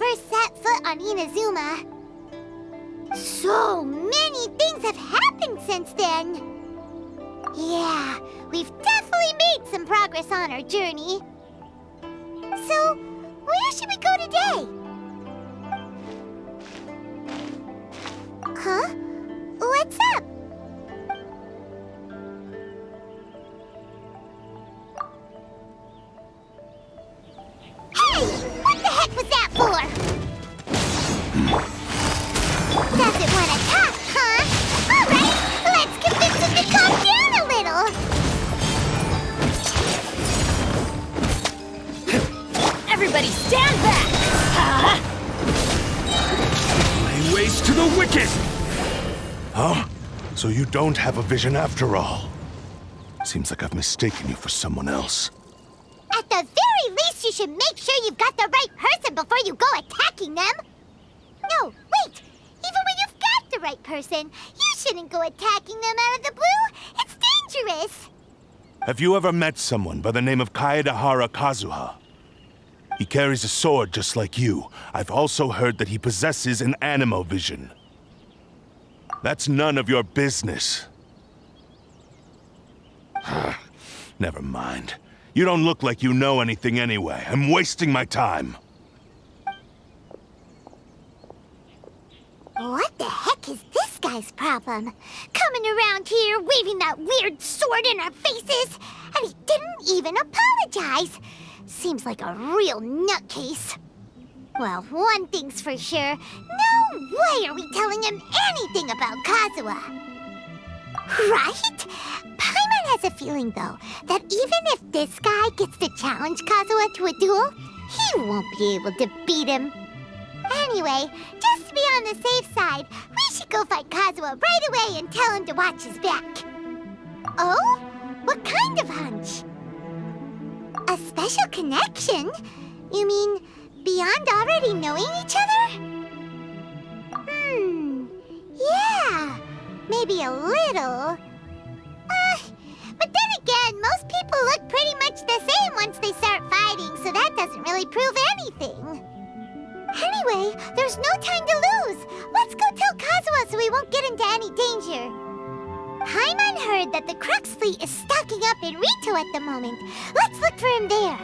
first set foot on Inazuma. So many things have happened since then. Yeah, we've definitely made some progress on our journey. So, where should we go today? Huh? What's up? Hey! What the heck was that for? Doesn't want to talk, huh? Alright, let's convince him to calm down a little. Everybody stand back! Lay waste to the wicked! Huh? So you don't have a vision after all? Seems like I've mistaken you for someone else. At the very least, you should make sure you've got the right person before you go attacking them. No, wait! Even when you've got the right person, you shouldn't go attacking them out of the blue. It's dangerous. Have you ever met someone by the name of Kaedehara Kazuha? He carries a sword just like you. I've also heard that he possesses an anemo vision. That's none of your business. Never mind. You don't look like you know anything anyway. I'm wasting my time. What the heck is this guy's problem? Coming around here, waving that weird sword in our faces, and he didn't even apologize. Seems like a real nutcase. Well, one thing's for sure. No way are we telling him anything about Kazuha. Right? Paimon has a feeling, though, that even if this guy gets to challenge Kazuha to a duel, he won't be able to beat him. Anyway, just to be on the safe side, we should go fight Kazuha right away and tell him to watch his back. Oh? What kind of hunch? A special connection? You mean beyond already knowing each other? Yeah, maybe a little. But then again, most people look pretty much the same once they start fighting, so that doesn't really prove anything. Anyway, there's no time to lose. Let's go tell Kazuha so we won't get into any danger. Paimon heard that the Crux fleet is stocking up in Rito at the moment. Let's look for him there.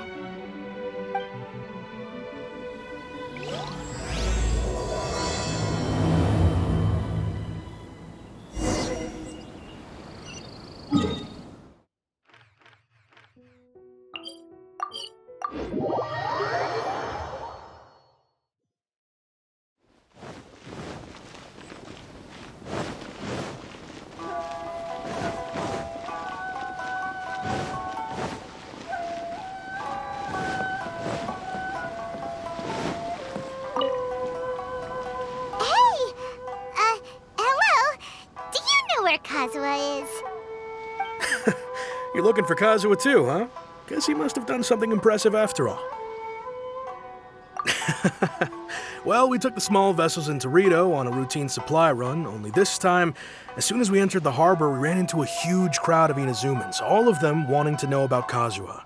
Kazuha is. You're looking for Kazuha too, huh? Guess he must have done something impressive after all. Well, we took the small vessels into Rito on a routine supply run, only this time, as soon as we entered the harbor, we ran into a huge crowd of Inazumans, all of them wanting to know about Kazuha.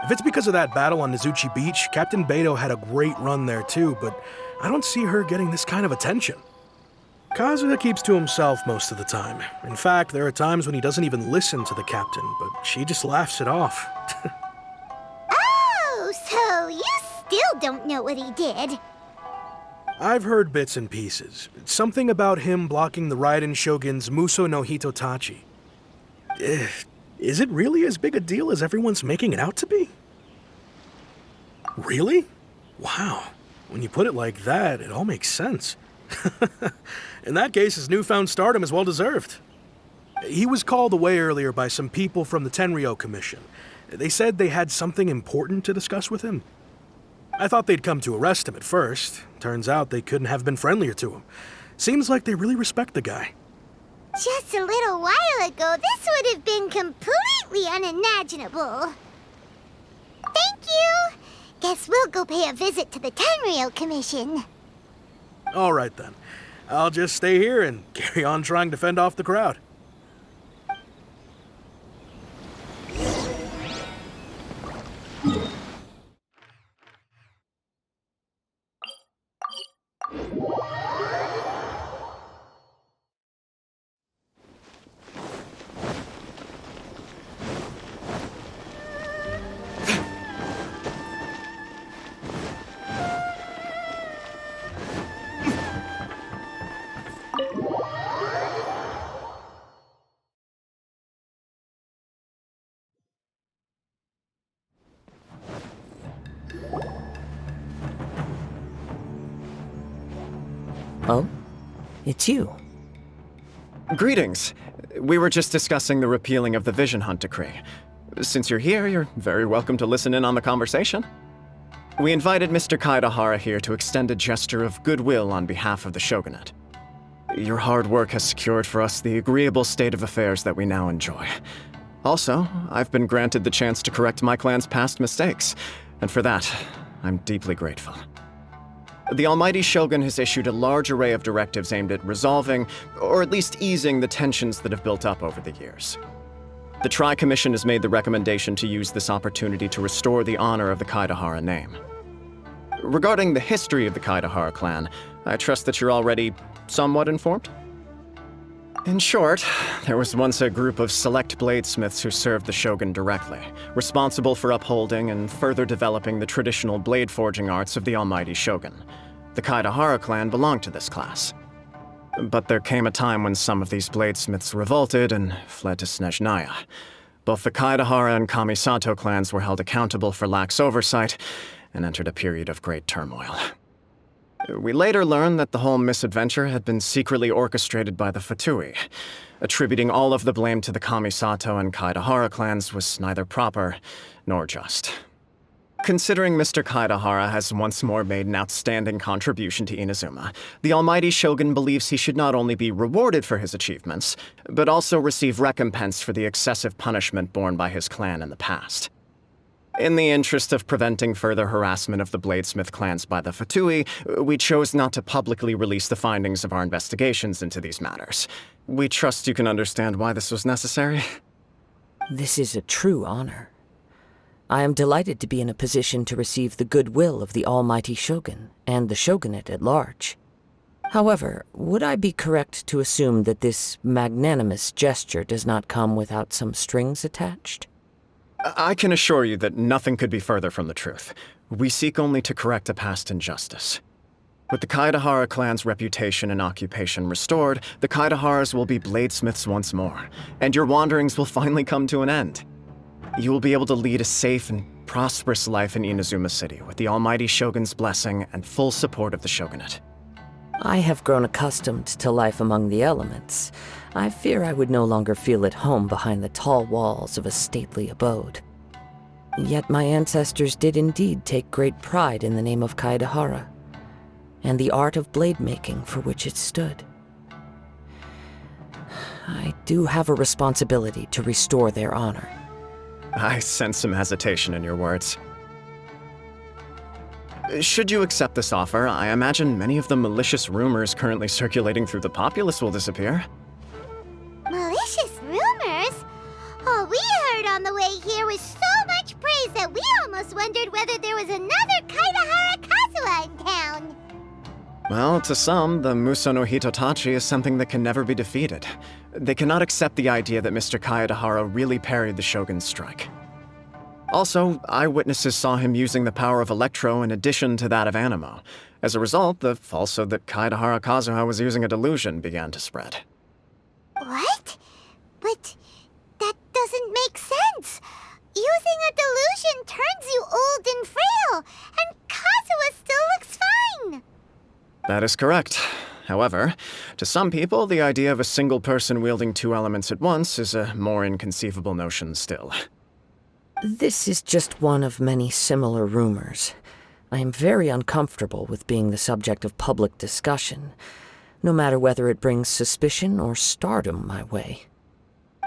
If it's because of that battle on Nizuchi Beach, Captain Beto had a great run there too, but I don't see her getting this kind of attention. Kazuha keeps to himself most of the time. In fact, there are times when he doesn't even listen to the captain, but she just laughs it off. Oh, so you still don't know what he did? I've heard bits and pieces. Something about him blocking the Raiden Shogun's Muso no Hitotachi. Is it really as big a deal as everyone's making it out to be? Really? Wow. When you put it like that, it all makes sense. In that case, his newfound stardom is well-deserved. He was called away earlier by some people from the Tenryou Commission. They said they had something important to discuss with him. I thought they'd come to arrest him at first. Turns out they couldn't have been friendlier to him. Seems like they really respect the guy. Just a little while ago, this would have been completely unimaginable. Thank you! Guess we'll go pay a visit to the Tenryou Commission. All right then. I'll just stay here and carry on trying to fend off the crowd. Oh? It's you. Greetings. We were just discussing the repealing of the Vision Hunt Decree. Since you're here, you're very welcome to listen in on the conversation. We invited Mr. Kaedehara here to extend a gesture of goodwill on behalf of the Shogunate. Your hard work has secured for us the agreeable state of affairs that we now enjoy. Also, I've been granted the chance to correct my clan's past mistakes, and for that, I'm deeply grateful. The Almighty Shogun has issued a large array of directives aimed at resolving, or at least easing, the tensions that have built up over the years. The Tri-Commission has made the recommendation to use this opportunity to restore the honor of the Kaedehara name. Regarding the history of the Kaedehara clan, I trust that you're already somewhat informed? In short, there was once a group of select bladesmiths who served the Shogun directly, responsible for upholding and further developing the traditional blade forging arts of the Almighty Shogun. The Kaedehara clan belonged to this class. But there came a time when some of these bladesmiths revolted and fled to Snezhnaya. Both the Kaedehara and Kamisato clans were held accountable for lax oversight and entered a period of great turmoil. We later learned that the whole misadventure had been secretly orchestrated by the Fatui. Attributing all of the blame to the Kamisato and Kaedehara clans was neither proper nor just. Considering Mr. Kaedehara has once more made an outstanding contribution to Inazuma, the Almighty Shogun believes he should not only be rewarded for his achievements, but also receive recompense for the excessive punishment borne by his clan in the past. In the interest of preventing further harassment of the Bladesmith clans by the Fatui, we chose not to publicly release the findings of our investigations into these matters. We trust you can understand why this was necessary. This is a true honor. I am delighted to be in a position to receive the goodwill of the Almighty Shogun and the Shogunate at large. However, would I be correct to assume that this magnanimous gesture does not come without some strings attached? I can assure you that nothing could be further from the truth. We seek only to correct a past injustice. With the Kaedehara clan's reputation and occupation restored, the Kaedeharas will be bladesmiths once more, and your wanderings will finally come to an end. You will be able to lead a safe and prosperous life in Inazuma City with the Almighty Shogun's blessing and full support of the Shogunate. I have grown accustomed to life among the elements. I fear I would no longer feel at home behind the tall walls of a stately abode. Yet my ancestors did indeed take great pride in the name of Kaedehara, and the art of blade making for which it stood. I do have a responsibility to restore their honor. I sense some hesitation in your words. Should you accept this offer, I imagine many of the malicious rumors currently circulating through the populace will disappear. Malicious rumors? All we heard on the way here was so much praise that we almost wondered whether there was another Kaedehara KAZUHA in town. Well, to some, the Muso no Hitotachi is something that can never be defeated. They cannot accept the idea that Mr. Kaedehara really parried the Shogun's strike. Also, eyewitnesses saw him using the power of Electro in addition to that of Anemo. As a result, the falsehood that Kaedehara KAZUHA was using a delusion began to spread. What? But that doesn't make sense. Using a delusion turns you old and frail, and KAZUHA still looks fine. That is correct. However, to some people, the idea of a single person wielding two elements at once is a more inconceivable notion still. This is just one of many similar rumors. I am very uncomfortable with being the subject of public discussion, no matter whether it brings suspicion or stardom my way.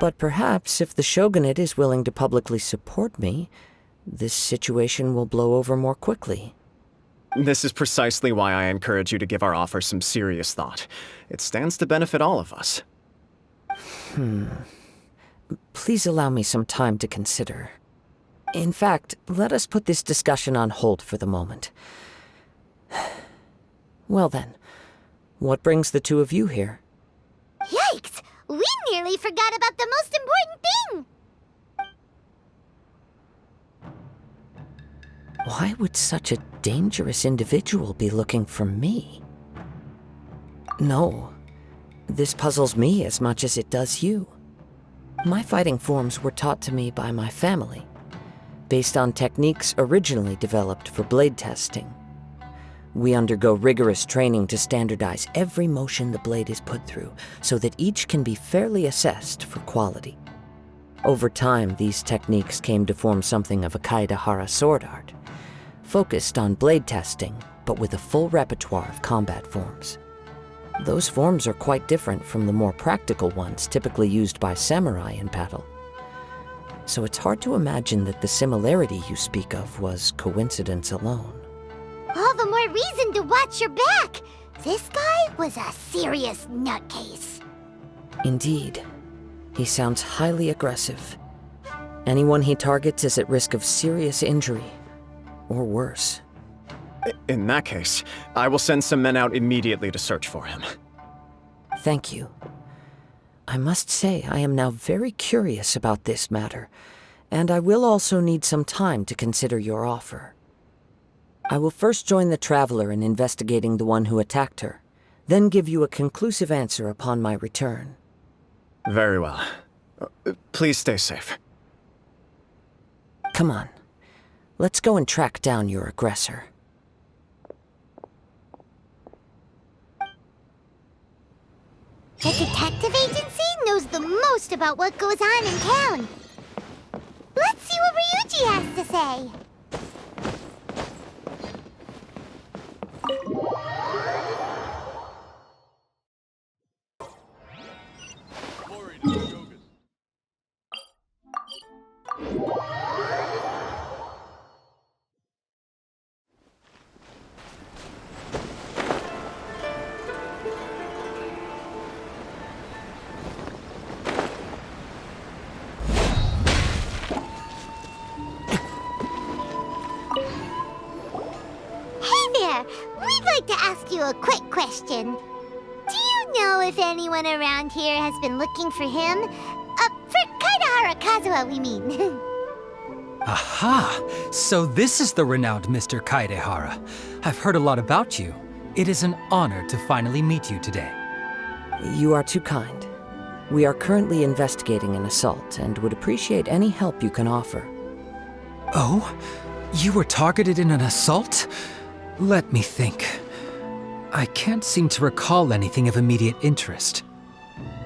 But perhaps if the Shogunate is willing to publicly support me, this situation will blow over more quickly. This is precisely why I encourage you to give our offer some serious thought. It stands to benefit all of us. Please allow me some time to consider. In fact, let us put this discussion on hold for the moment. Well then, what brings the two of you here? Yikes! We nearly forgot about the most important thing! Why would such a dangerous individual be looking for me? No, this puzzles me as much as it does you. My fighting forms were taught to me by my family, based on techniques originally developed for blade testing. We undergo rigorous training to standardize every motion the blade is put through, so that each can be fairly assessed for quality. Over time, these techniques came to form something of a Kaedehara sword art, focused on blade testing, but with a full repertoire of combat forms. Those forms are quite different from the more practical ones typically used by samurai in battle. So it's hard to imagine that the similarity you speak of was coincidence alone. All the more reason to watch your back! This guy was a serious nutcase. Indeed. He sounds highly aggressive. Anyone he targets is at risk of serious injury, or worse. In that case, I will send some men out immediately to search for him. Thank you. I must say I am now very curious about this matter, and I will also need some time to consider your offer. I will first join the Traveler in investigating the one who attacked her, then give you a conclusive answer upon my return. Very well. Please stay safe. Come on. Let's go and track down your aggressor. The detective agency knows the most about what goes on in town. Let's see what Ryuji has to say. We'd like to ask you a quick question. Do you know if anyone around here has been looking for him? For Kaedehara Kazuha, we mean. Aha! So this is the renowned Mr. Kaedehara. I've heard a lot about you. It is an honor to finally meet you today. You are too kind. We are currently investigating an assault and would appreciate any help you can offer. Oh? You were targeted in an assault? Let me think. I can't seem to recall anything of immediate interest.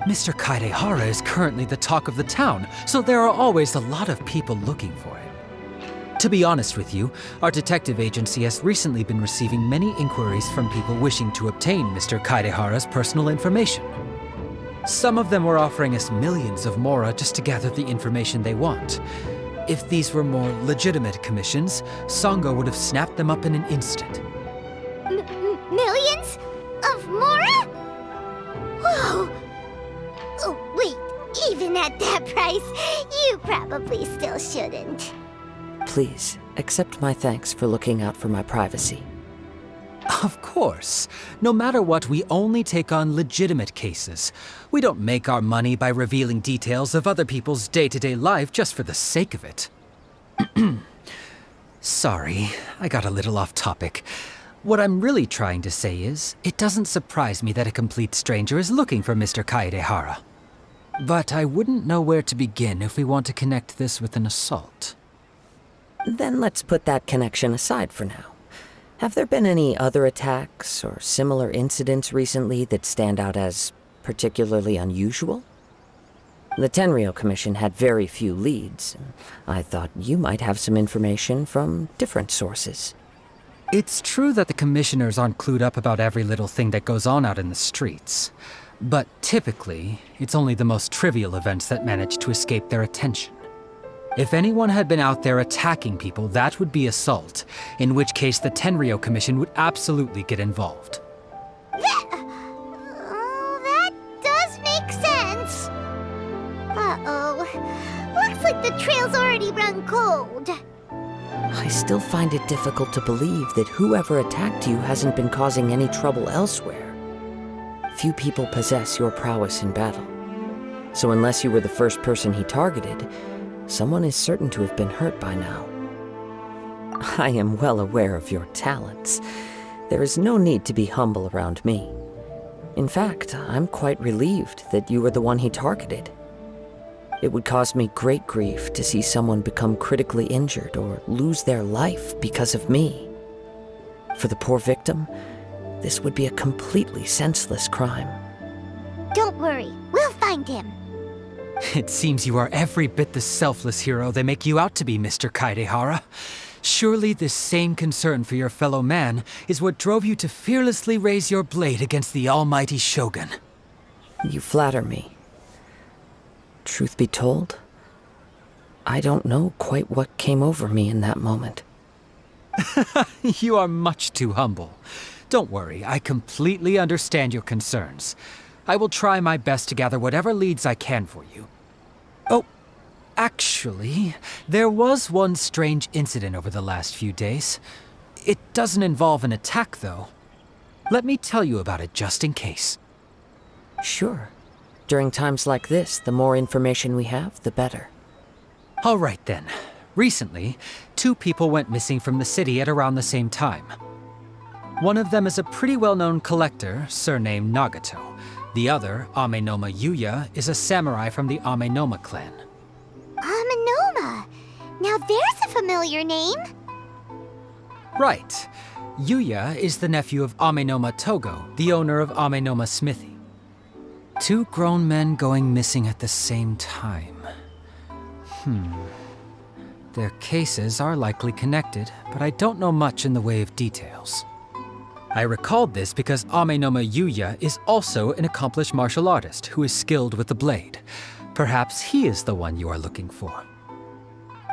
Mr. Kaedehara is currently the talk of the town, so there are always a lot of people looking for him. To be honest with you, our detective agency has recently been receiving many inquiries from people wishing to obtain Mr. Kaedehara's personal information. Some of them were offering us millions of mora just to gather the information they want. If these were more legitimate commissions, Sango would have snapped them up in an instant. Millions? Of mora? Whoa! Oh, wait, even at that price, you probably still shouldn't. Please, accept my thanks for looking out for my privacy. Of course. No matter what, we only take on legitimate cases. We don't make our money by revealing details of other people's day-to-day life just for the sake of it. Sorry, I got a little off topic. What I'm really trying to say is, it doesn't surprise me that a complete stranger is looking for Mr. Kaedehara. But I wouldn't know where to begin if we want to connect this with an assault. Then let's put that connection aside for now. Have there been any other attacks or similar incidents recently that stand out as particularly unusual? The Tenryou Commission had very few leads. I thought you might have some information from different sources. It's true that the commissioners aren't clued up about every little thing that goes on out in the streets. But typically, it's only the most trivial events that manage to escape their attention. If anyone had been out there attacking people, that would be assault, in which case the Tenryou Commission would absolutely get involved. That does make sense. Uh-oh. Looks like the trail's already run cold. I still find it difficult to believe that whoever attacked you hasn't been causing any trouble elsewhere. Few people possess your prowess in battle. So unless you were the first person he targeted, someone is certain to have been hurt by now. I am well aware of your talents. There is no need to be humble around me. In fact, I'm quite relieved that you were the one he targeted. It would cause me great grief to see someone become critically injured or lose their life because of me. For the poor victim, this would be a completely senseless crime. Don't worry, we'll find him. It seems you are every bit the selfless hero they make you out to be, Mr. Kaedehara. Surely this same concern for your fellow man is what drove you to fearlessly raise your blade against the almighty Shogun. You flatter me. Truth be told, I don't know quite what came over me in that moment. You are much too humble. Don't worry, I completely understand your concerns. I will try my best to gather whatever leads I can for you. Oh, actually, there was one strange incident over the last few days. It doesn't involve an attack, though. Let me tell you about it just in case. Sure. During times like this, the more information we have, the better. All right then. Recently, 2 people went missing from the city at around the same time. One of them is a pretty well-known collector, surnamed Nagato. The other, Amenoma Yuya, is a samurai from the Amenoma clan. Amenoma! Now there's a familiar name. Right. Yuya is the nephew of Amenoma Togo, the owner of Amenoma Smithy. 2 grown men going missing at the same time. Their cases are likely connected, but I don't know much in the way of details. I recalled this because Amenoma Yuya is also an accomplished martial artist who is skilled with the blade. Perhaps he is the one you are looking for.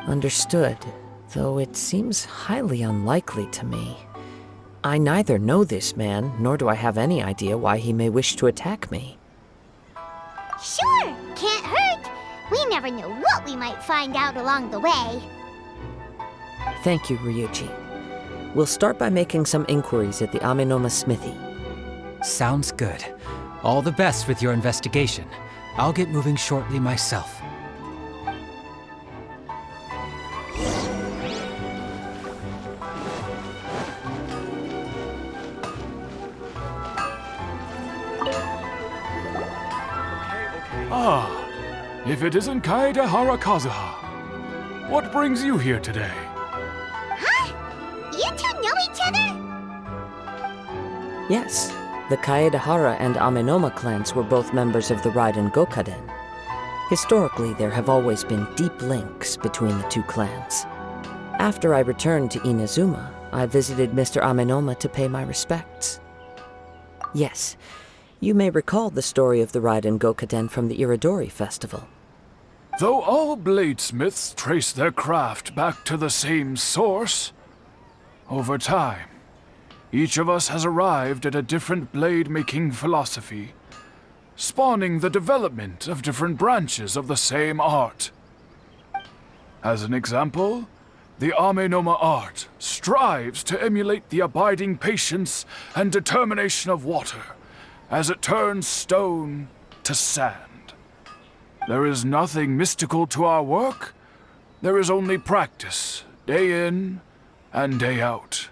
Understood, though it seems highly unlikely to me. I neither know this man, nor do I have any idea why he may wish to attack me. Sure, can't hurt. We never know what we might find out along the way. Thank you, Ryuji. We'll start by making some inquiries at the Amenoma Smithy. Sounds good. All the best with your investigation. I'll get moving shortly myself. Ah, if it isn't Kaedehara Kazuha, what brings you here today? Huh? You 2 know each other? Yes, the Kaedehara and Amenoma clans were both members of the Raiden Gokaden. Historically, there have always been deep links between the 2 clans. After I returned to Inazuma, I visited Mr. Amenoma to pay my respects. Yes, you may recall the story of the Raiden Gokaden from the Iridori Festival. Though all bladesmiths trace their craft back to the same source, over time, each of us has arrived at a different blade-making philosophy, spawning the development of different branches of the same art. As an example, the Amenoma art strives to emulate the abiding patience and determination of water as it turns stone to sand. There is nothing mystical to our work. There is only practice, day in and day out,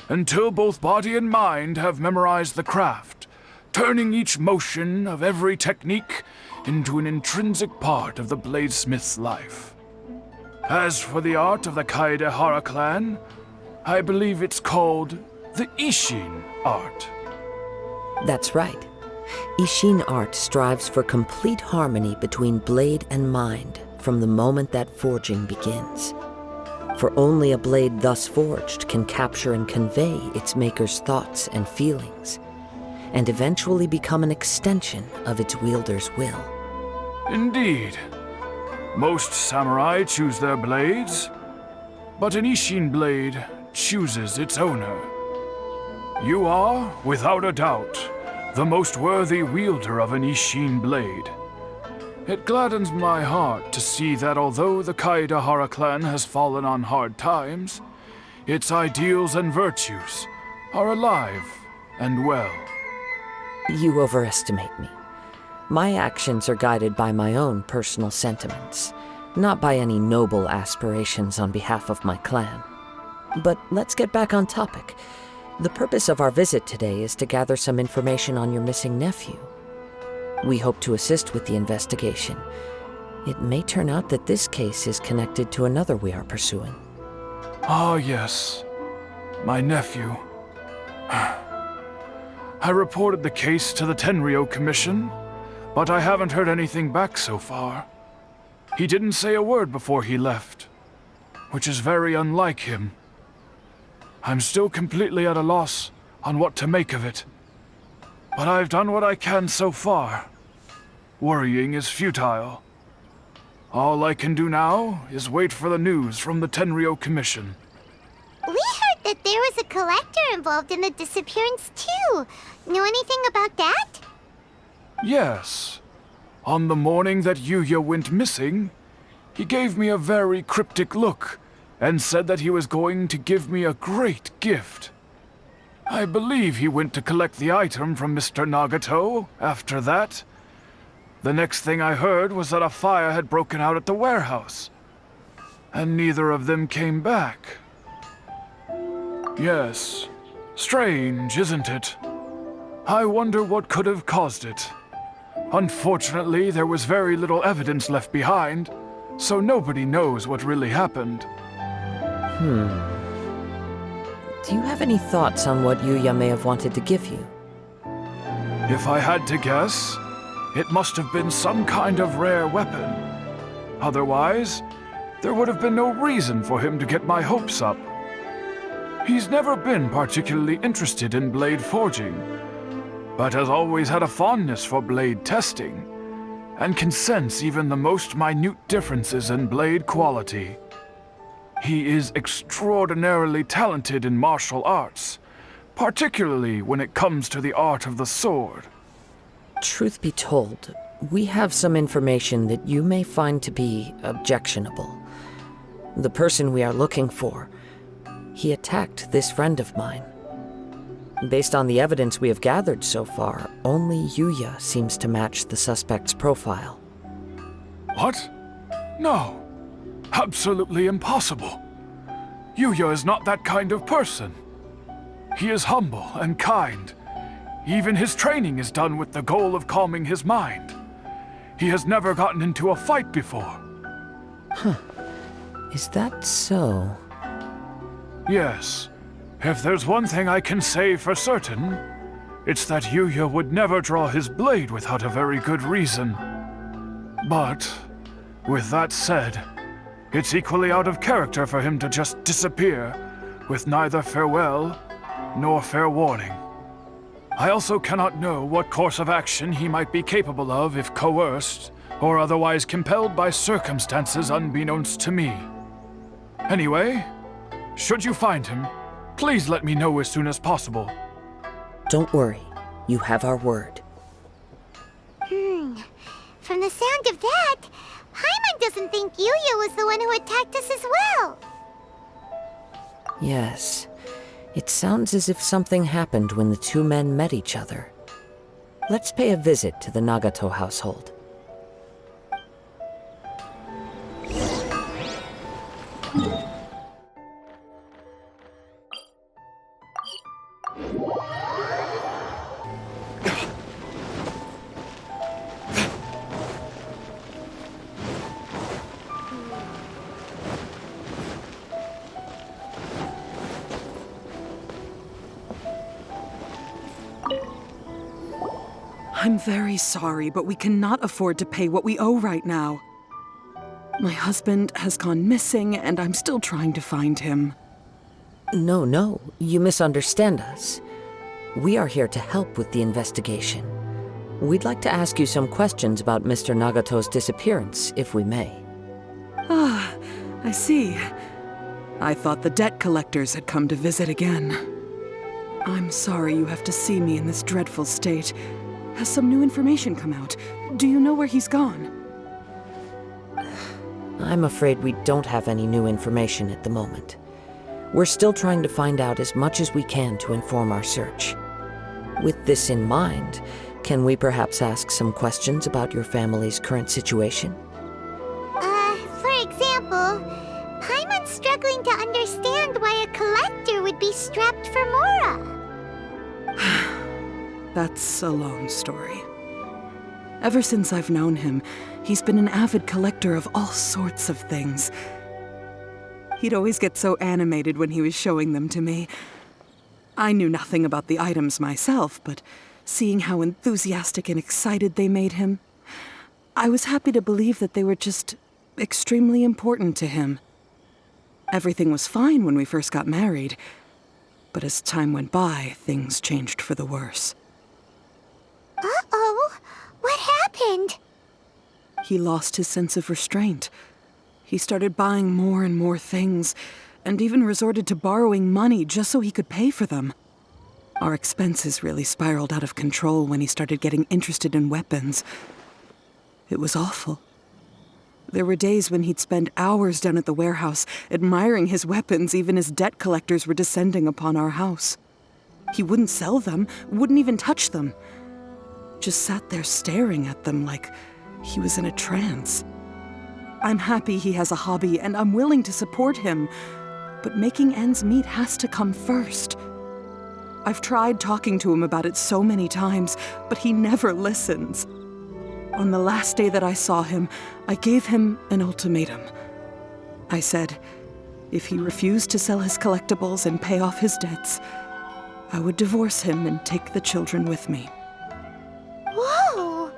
until both body and mind have memorized the craft, turning each motion of every technique into an intrinsic part of the bladesmith's life. As for the art of the Kaedehara clan, I believe it's called the Isshin art. That's right. Isshin art strives for complete harmony between blade and mind from the moment that forging begins. For only a blade thus forged can capture and convey its maker's thoughts and feelings, and eventually become an extension of its wielder's will. Indeed. Most samurai choose their blades, but an Isshin blade chooses its owner. You are, without a doubt, the most worthy wielder of an Isshin blade. It gladdens my heart to see that although the Kaedehara clan has fallen on hard times, its ideals and virtues are alive and well. You overestimate me. My actions are guided by my own personal sentiments, not by any noble aspirations on behalf of my clan. But let's get back on topic. The purpose of our visit today is to gather some information on your missing nephew. We hope to assist with the investigation. It may turn out that this case is connected to another we are pursuing. Ah, yes. My nephew. I reported the case to the Tenryou Commission, but I haven't heard anything back so far. He didn't say a word before he left, which is very unlike him. I'm still completely at a loss on what to make of it. But I've done what I can so far. Worrying is futile. All I can do now is wait for the news from the Tenryou Commission. We heard that there was a collector involved in the disappearance too. Know anything about that? Yes. On the morning that Yuya went missing, he gave me a very cryptic look and said that he was going to give me a great gift. I believe he went to collect the item from Mr. Nagato after that. The next thing I heard was that a fire had broken out at the warehouse, and neither of them came back. Yes, strange, isn't it? I wonder what could have caused it. Unfortunately, there was very little evidence left behind, so nobody knows what really happened. Do you have any thoughts on what Yuya may have wanted to give you? If I had to guess, it must have been some kind of rare weapon. Otherwise, there would have been no reason for him to get my hopes up. He's never been particularly interested in blade forging, but has always had a fondness for blade testing, and can sense even the most minute differences in blade quality. He is extraordinarily talented in martial arts, particularly when it comes to the art of the sword. Truth be told, we have some information that you may find to be objectionable. The person we are looking for, he attacked this friend of mine. Based on the evidence we have gathered so far, only Yuya seems to match the suspect's profile. What? No. Absolutely impossible. Yuya is not that kind of person. He is humble and kind. Even his training is done with the goal of calming his mind. He has never gotten into a fight before. Is that so? Yes. If there's one thing I can say for certain, it's that Yuya would never draw his blade without a very good reason. But, with that said, it's equally out of character for him to just disappear, with neither farewell nor fair warning. I also cannot know what course of action he might be capable of if coerced, or otherwise compelled by circumstances unbeknownst to me. Anyway, should you find him, please let me know as soon as possible. Don't worry, you have our word. From the sound of that, Paimon doesn't think Yuya was the one who attacked us as well. Yes, it sounds as if something happened when the two men met each other. Let's pay a visit to the Nagato household. I'm very sorry, but we cannot afford to pay what we owe right now. My husband has gone missing, and I'm still trying to find him. No, you misunderstand us. We are here to help with the investigation. We'd like to ask you some questions about Mr. Nagato's disappearance, if we may. Ah, I see. I thought the debt collectors had come to visit again. I'm sorry you have to see me in this dreadful state. Has some new information come out? Do you know where he's gone? I'm afraid we don't have any new information at the moment. We're still trying to find out as much as we can to inform our search. With this in mind, can we perhaps ask some questions about your family's current situation? For example, Paimon's struggling to understand why a collector would be strapped for Mora. That's a long story. Ever since I've known him, he's been an avid collector of all sorts of things. He'd always get so animated when he was showing them to me. I knew nothing about the items myself, but seeing how enthusiastic and excited they made him, I was happy to believe that they were just extremely important to him. Everything was fine when we first got married, but as time went by, things changed for the worse. Uh-oh. What happened? He lost his sense of restraint. He started buying more and more things, and even resorted to borrowing money just so he could pay for them. Our expenses really spiraled out of control when he started getting interested in weapons. It was awful. There were days when he'd spend hours down at the warehouse, admiring his weapons even as debt collectors were descending upon our house. He wouldn't sell them, wouldn't even touch them. Just sat there staring at them like he was in a trance. I'm happy he has a hobby, and I'm willing to support him, but making ends meet has to come first. I've tried talking to him about it so many times, but he never listens. On the last day that I saw him, I gave him an ultimatum. I said, if he refused to sell his collectibles and pay off his debts, I would divorce him and take the children with me. Whoa!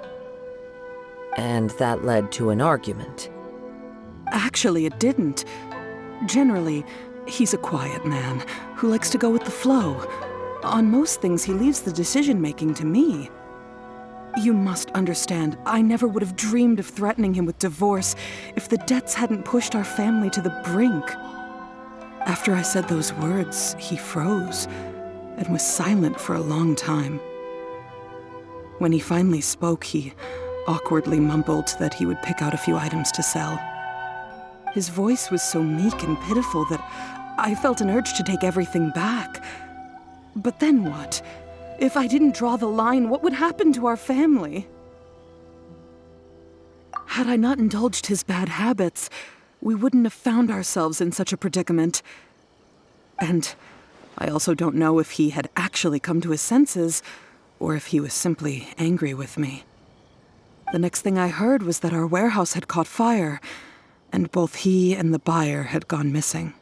And that led to an argument. Actually, it didn't. Generally, he's a quiet man who likes to go with the flow. On most things, he leaves the decision-making to me. You must understand, I never would have dreamed of threatening him with divorce if the debts hadn't pushed our family to the brink. After I said those words, he froze and was silent for a long time. When he finally spoke, he awkwardly mumbled that he would pick out a few items to sell. His voice was so meek and pitiful that I felt an urge to take everything back. But then what? If I didn't draw the line, what would happen to our family? Had I not indulged his bad habits, we wouldn't have found ourselves in such a predicament. And I also don't know if he had actually come to his senses, or if he was simply angry with me. The next thing I heard was that our warehouse had caught fire, and both he and the buyer had gone missing.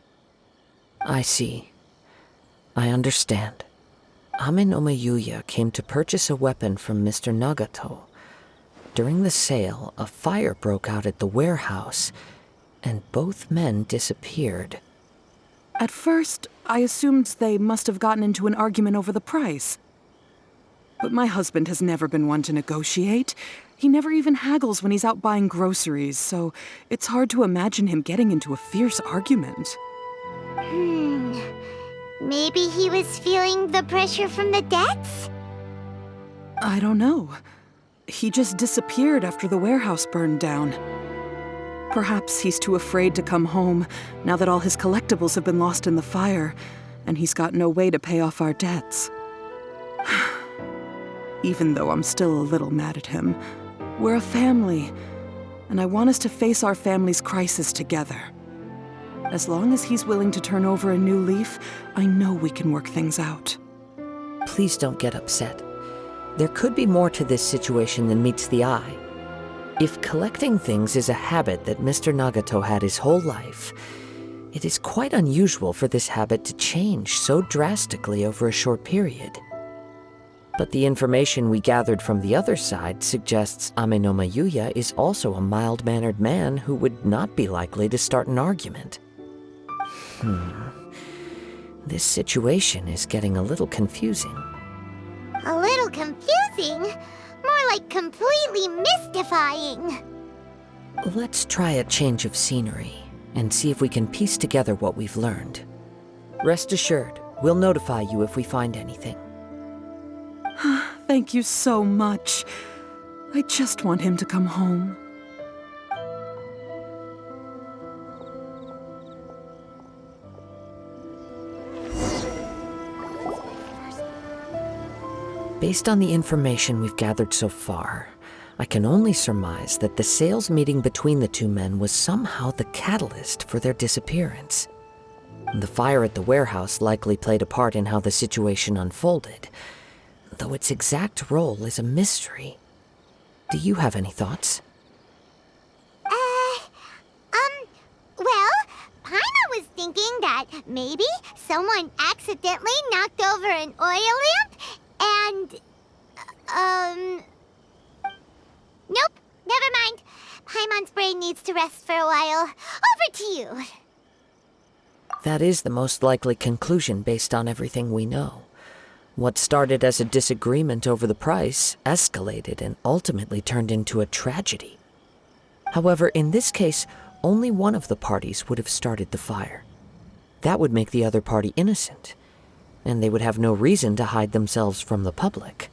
I see. I understand. Amenoma Yuya came to purchase a weapon from Mr. Nagato. During the sale, a fire broke out at the warehouse, and both men disappeared. At first, I assumed they must have gotten into an argument over the price. But my husband has never been one to negotiate. He never even haggles when he's out buying groceries, so it's hard to imagine him getting into a fierce argument. Maybe he was feeling the pressure from the debts? I don't know. He just disappeared after the warehouse burned down. Perhaps he's too afraid to come home now that all his collectibles have been lost in the fire, and he's got no way to pay off our debts. Even though I'm still a little mad at him, we're a family, and I want us to face our family's crisis together. As long as he's willing to turn over a new leaf, I know we can work things out. Please don't get upset. There could be more to this situation than meets the eye. If collecting things is a habit that Mr. Nagato had his whole life, it is quite unusual for this habit to change so drastically over a short period. But the information we gathered from the other side suggests Amenoma Yuya is also a mild-mannered man who would not be likely to start an argument. This situation is getting a little confusing. A little confusing? More like completely mystifying. Let's try a change of scenery and see if we can piece together what we've learned. Rest assured, we'll notify you if we find anything. Thank you so much. I just want him to come home. Based on the information we've gathered so far, I can only surmise that the sales meeting between the two men was somehow the catalyst for their disappearance. The fire at the warehouse likely played a part in how the situation unfolded, though its exact role is a mystery. Do you have any thoughts? Well, Paimon was thinking that Maybe someone accidentally knocked over an oil lamp and... Nope, never mind. Paimon's brain needs to rest for a while. Over to you. That is the most likely conclusion based on everything we know. What started as a disagreement over the price escalated and ultimately turned into a tragedy. However, in this case, only one of the parties would have started the fire. That would make the other party innocent, and they would have no reason to hide themselves from the public.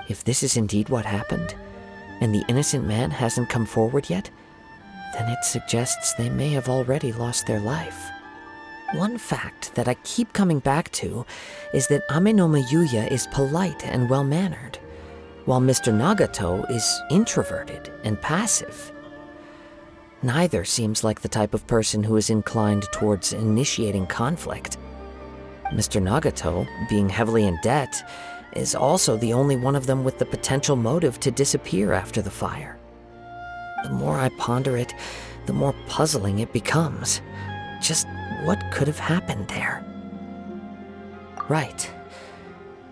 If this is indeed what happened, and the innocent man hasn't come forward yet, then it suggests they may have already lost their life. One fact that I keep coming back to is that Amenoma Yuya is polite and well-mannered, while Mr. Nagato is introverted and passive. Neither seems like the type of person who is inclined towards initiating conflict. Mr. Nagato, being heavily in debt, is also the only one of them with the potential motive to disappear after the fire. The more I ponder it, the more puzzling it becomes. Just what could have happened there? Right.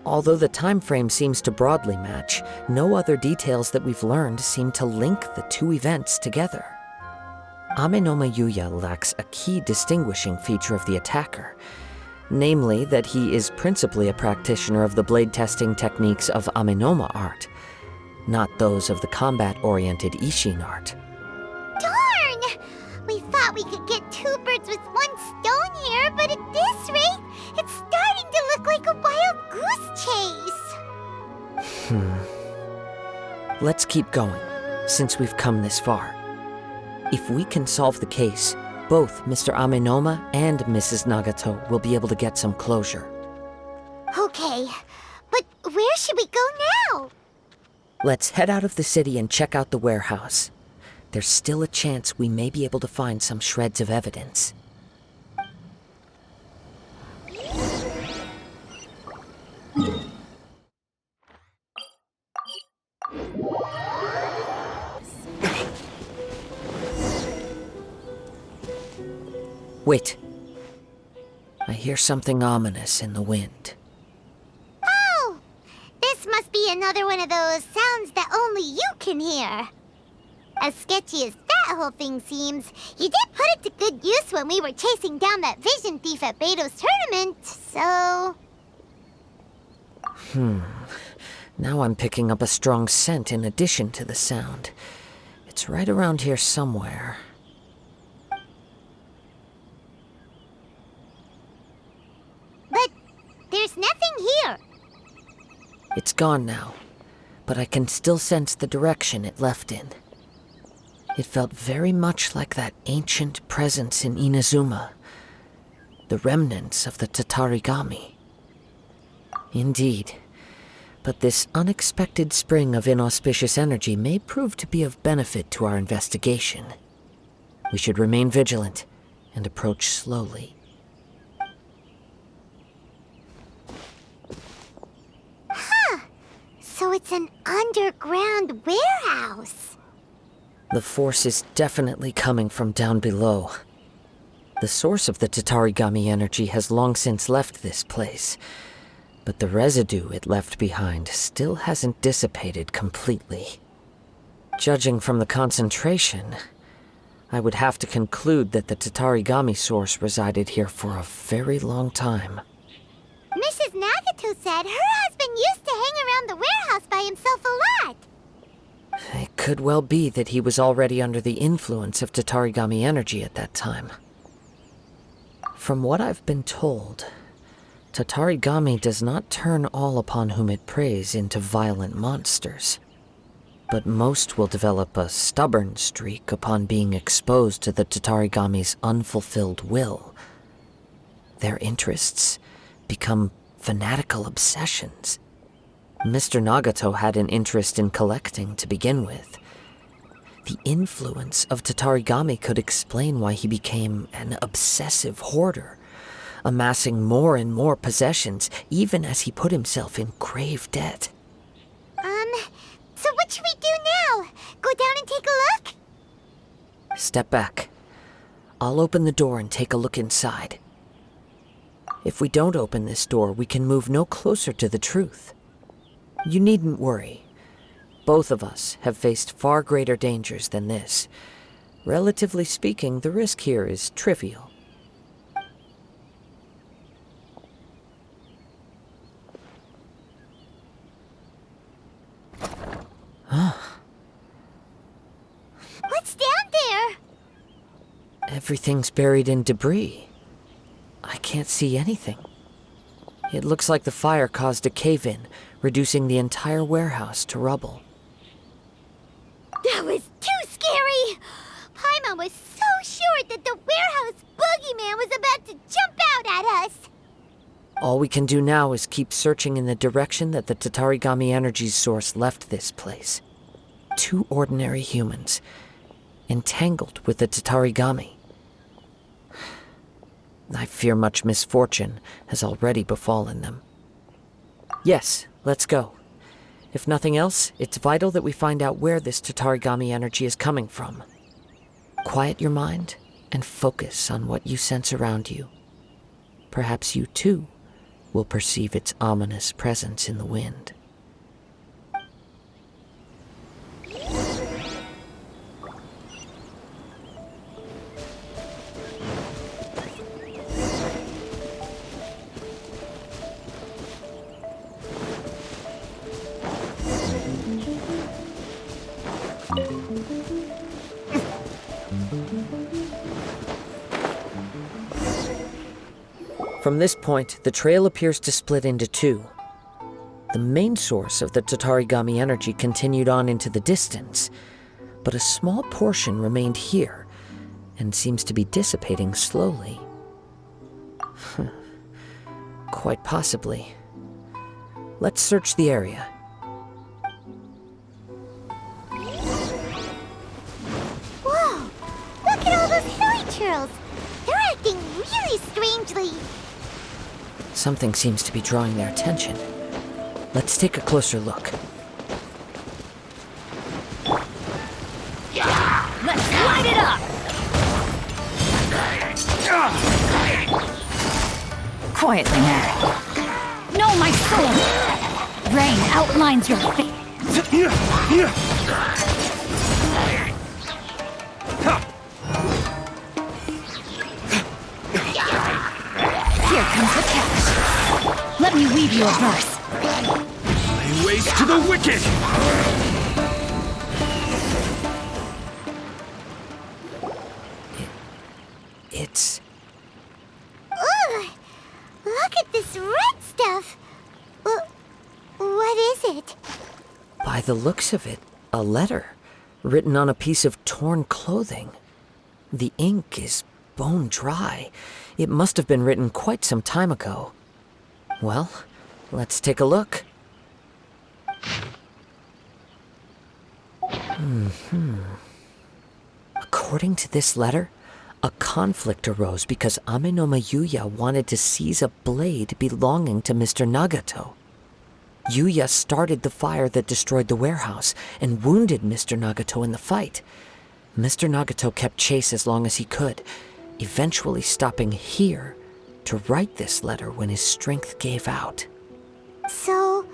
Although the time frame seems to broadly match, no other details that we've learned seem to link the two events together. Amenoma Yuya lacks a key distinguishing feature of the attacker, namely that he is principally a practitioner of the blade testing techniques of Amenoma art, not those of the combat-oriented Isshin art. Darn! We thought we could get two birds with one stone here, but at this rate, it's starting to look like a wild goose chase. Let's keep going, since we've come this far. If we can solve the case, both Mr. Amenoma and Mrs. Nagato will be able to get some closure. Okay, but where should we go now? Let's head out of the city and check out the warehouse. There's still a chance we may be able to find some shreds of evidence. Wait. I hear something ominous in the wind. Oh! This must be another one of those sounds that only you can hear. As sketchy as that whole thing seems, you did put it to good use when we were chasing down that vision thief at Beto's tournament, so... Now I'm picking up a strong scent in addition to the sound. It's right around here somewhere. But there's nothing here. It's gone now, but I can still sense the direction it left in. It felt very much like that ancient presence in Inazuma, the remnants of the Tatarigami. Indeed, but this unexpected spring of inauspicious energy may prove to be of benefit to our investigation. We should remain vigilant and approach slowly. So it's an underground warehouse. The force is definitely coming from down below. The source of the Tatarigami energy has long since left this place, but the residue it left behind still hasn't dissipated completely. Judging from the concentration, I would have to conclude that the Tatarigami source resided here for a very long time. Mrs. Nagato said her husband used to hang around the warehouse by himself a lot. It could well be that he was already under the influence of Tatarigami energy at that time. From what I've been told, Tatarigami does not turn all upon whom it preys into violent monsters, but most will develop a stubborn streak upon being exposed to the Tatarigami's unfulfilled will. Their interests become fanatical obsessions. Mr. Nagato had an interest in collecting to begin with. The influence of Tatarigami could explain why he became an obsessive hoarder, amassing more and more possessions even as he put himself in grave debt. So what should we do now? Go down and take a look? Step back. I'll open the door and take a look inside. If we don't open this door, we can move no closer to the truth. You needn't worry. Both of us have faced far greater dangers than this. Relatively speaking, the risk here is trivial. What's down there? Everything's buried in debris. I can't see anything. It looks like the fire caused a cave-in, reducing the entire warehouse to rubble. That was too scary! Paimon was so sure that the warehouse boogeyman was about to jump out at us! All we can do now is keep searching in the direction that the Tatarigami energy source left this place. 2 ordinary humans, entangled with the Tatarigami. I fear much misfortune has already befallen them. Yes, let's go. If nothing else, it's vital that we find out where this Tatarigami energy is coming from. Quiet your mind and focus on what you sense around you. Perhaps you too will perceive its ominous presence in the wind. From this point, the trail appears to split into 2. The main source of the Tatarigami energy continued on into the distance, but a small portion remained here and seems to be dissipating slowly. Quite possibly. Let's search the area. Whoa! Look at all those hilly churls! They're acting really strangely! Something seems to be drawing their attention. Let's take a closer look. Let's light it up! Quietly now. No, my sword! Rain outlines your face. Here comes the catch. Let me weave you a verse. Lay waste to the wicked! It's... Ugh! Look at this red stuff! What is it? By the looks of it, a letter written on a piece of torn clothing. The ink is bone dry. It must have been written quite some time ago. Well, let's take a look. According to this letter, a conflict arose because Amenoma Yuya wanted to seize a blade belonging to Mr. Nagato. Yuya started the fire that destroyed the warehouse and wounded Mr. Nagato in the fight. Mr. Nagato kept chase as long as he could, eventually stopping here to write this letter when his strength gave out. So,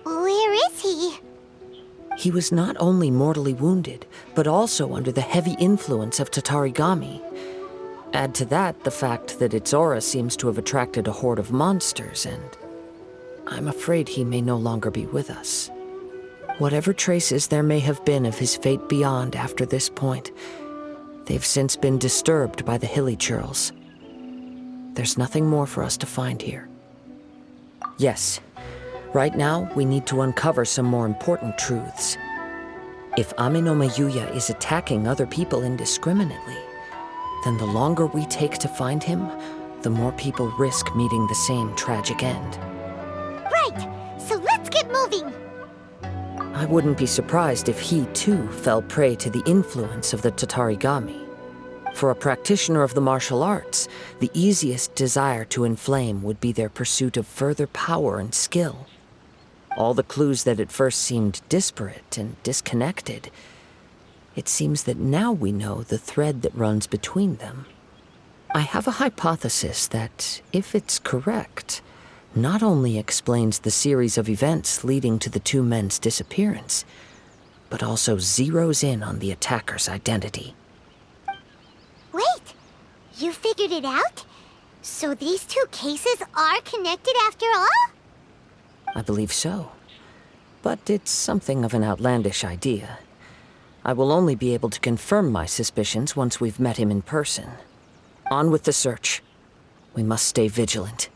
where is he? He was not only mortally wounded, but also under the heavy influence of Tatarigami. Add to that the fact that its aura seems to have attracted a horde of monsters, and I'm afraid he may no longer be with us. Whatever traces there may have been of his fate beyond after this point, they've since been disturbed by the hilly churls. There's nothing more for us to find here. Yes, right now we need to uncover some more important truths. If Amenoma Yuya is attacking other people indiscriminately, then the longer we take to find him, the more people risk meeting the same tragic end. Right! So let's get moving! I wouldn't be surprised if he, too, fell prey to the influence of the Tatarigami. For a practitioner of the martial arts, the easiest desire to inflame would be their pursuit of further power and skill. All the clues that at first seemed disparate and disconnected, it seems that now we know the thread that runs between them. I have a hypothesis that, if it's correct, not only explains the series of events leading to the two men's disappearance, but also zeroes in on the attacker's identity. Wait, you figured it out? So these two cases are connected after all? I believe so. But it's something of an outlandish idea. I will only be able to confirm my suspicions once we've met him in person. On with the search. We must stay vigilant.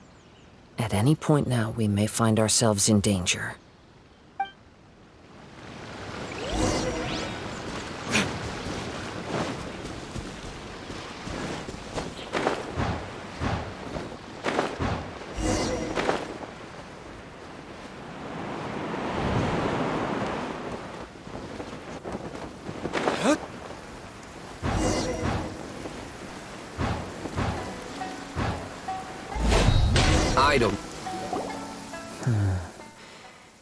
At any point now, we may find ourselves in danger. I don't...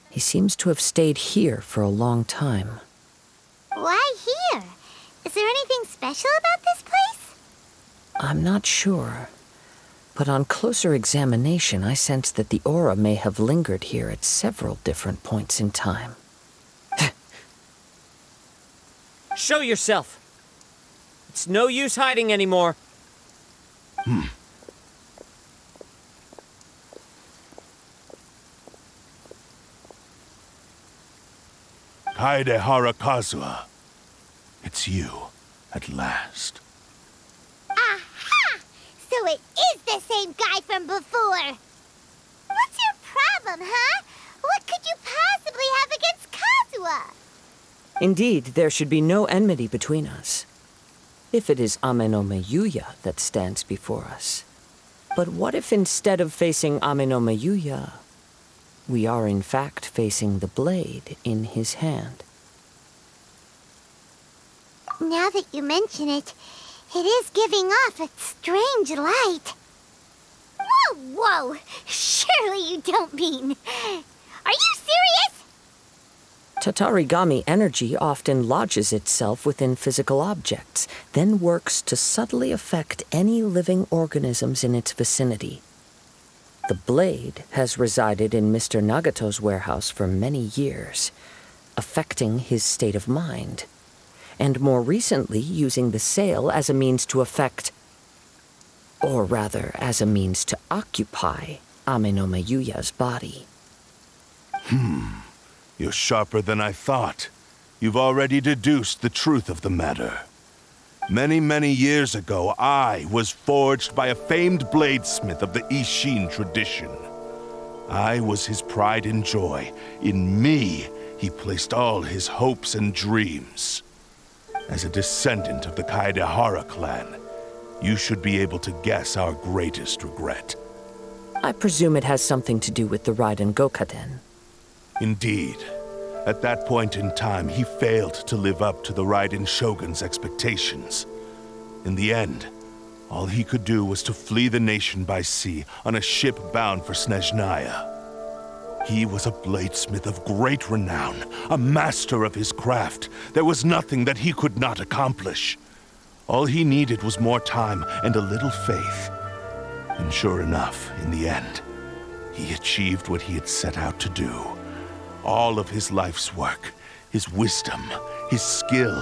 He seems to have stayed here for a long time. Why here? Is there anything special about this place? I'm not sure. But on closer examination, I sense that the aura may have lingered here at several different points in time. Show yourself! It's no use hiding anymore. Kaedehara Kazuha. It's you, at last. Aha! So it is the same guy from before! What's your problem, huh? What could you possibly have against Kazuha? Indeed, there should be no enmity between us. If it is Amenoma Yuya that stands before us. But what if instead of facing Amenoma Yuya, we are in fact facing the blade in his hand? Now that you mention it, it is giving off a strange light. Whoa, whoa! Surely you don't mean... Are you serious? Tatarigami energy often lodges itself within physical objects, then works to subtly affect any living organisms in its vicinity. The blade has resided in Mr. Nagato's warehouse for many years, affecting his state of mind, and more recently using the sale as a means to affect, or rather as a means to occupy, Amenoma Yuya's body. You're sharper than I thought. You've already deduced the truth of the matter. Many, many years ago, I was forged by a famed bladesmith of the Isshin tradition. I was his pride and joy. In me, he placed all his hopes and dreams. As a descendant of the Kaedehara clan, you should be able to guess our greatest regret. I presume it has something to do with the Raiden Gokaden. Indeed. At that point in time, he failed to live up to the Raiden Shogun's expectations. In the end, all he could do was to flee the nation by sea on a ship bound for Snezhnaya. He was a bladesmith of great renown, a master of his craft. There was nothing that he could not accomplish. All he needed was more time and a little faith. And sure enough, in the end, he achieved what he had set out to do. All of his life's work, his wisdom, his skill,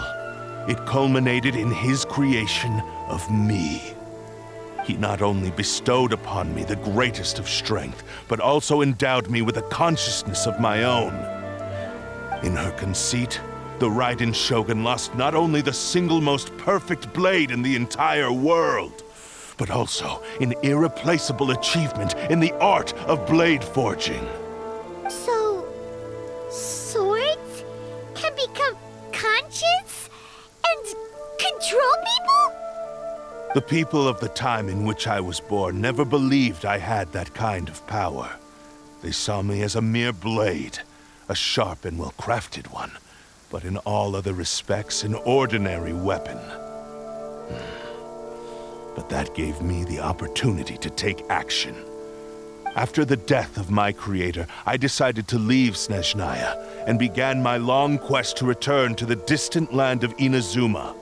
it culminated in his creation of me. He not only bestowed upon me the greatest of strength, but also endowed me with a consciousness of my own. In her conceit, the Raiden Shogun lost not only the single most perfect blade in the entire world, but also an irreplaceable achievement in the art of blade forging. So... swords can become conscious and control people? The people of the time in which I was born never believed I had that kind of power. They saw me as a mere blade, a sharp and well-crafted one, but in all other respects an ordinary weapon. But that gave me the opportunity to take action. After the death of my creator, I decided to leave Snezhnaya and began my long quest to return to the distant land of Inazuma.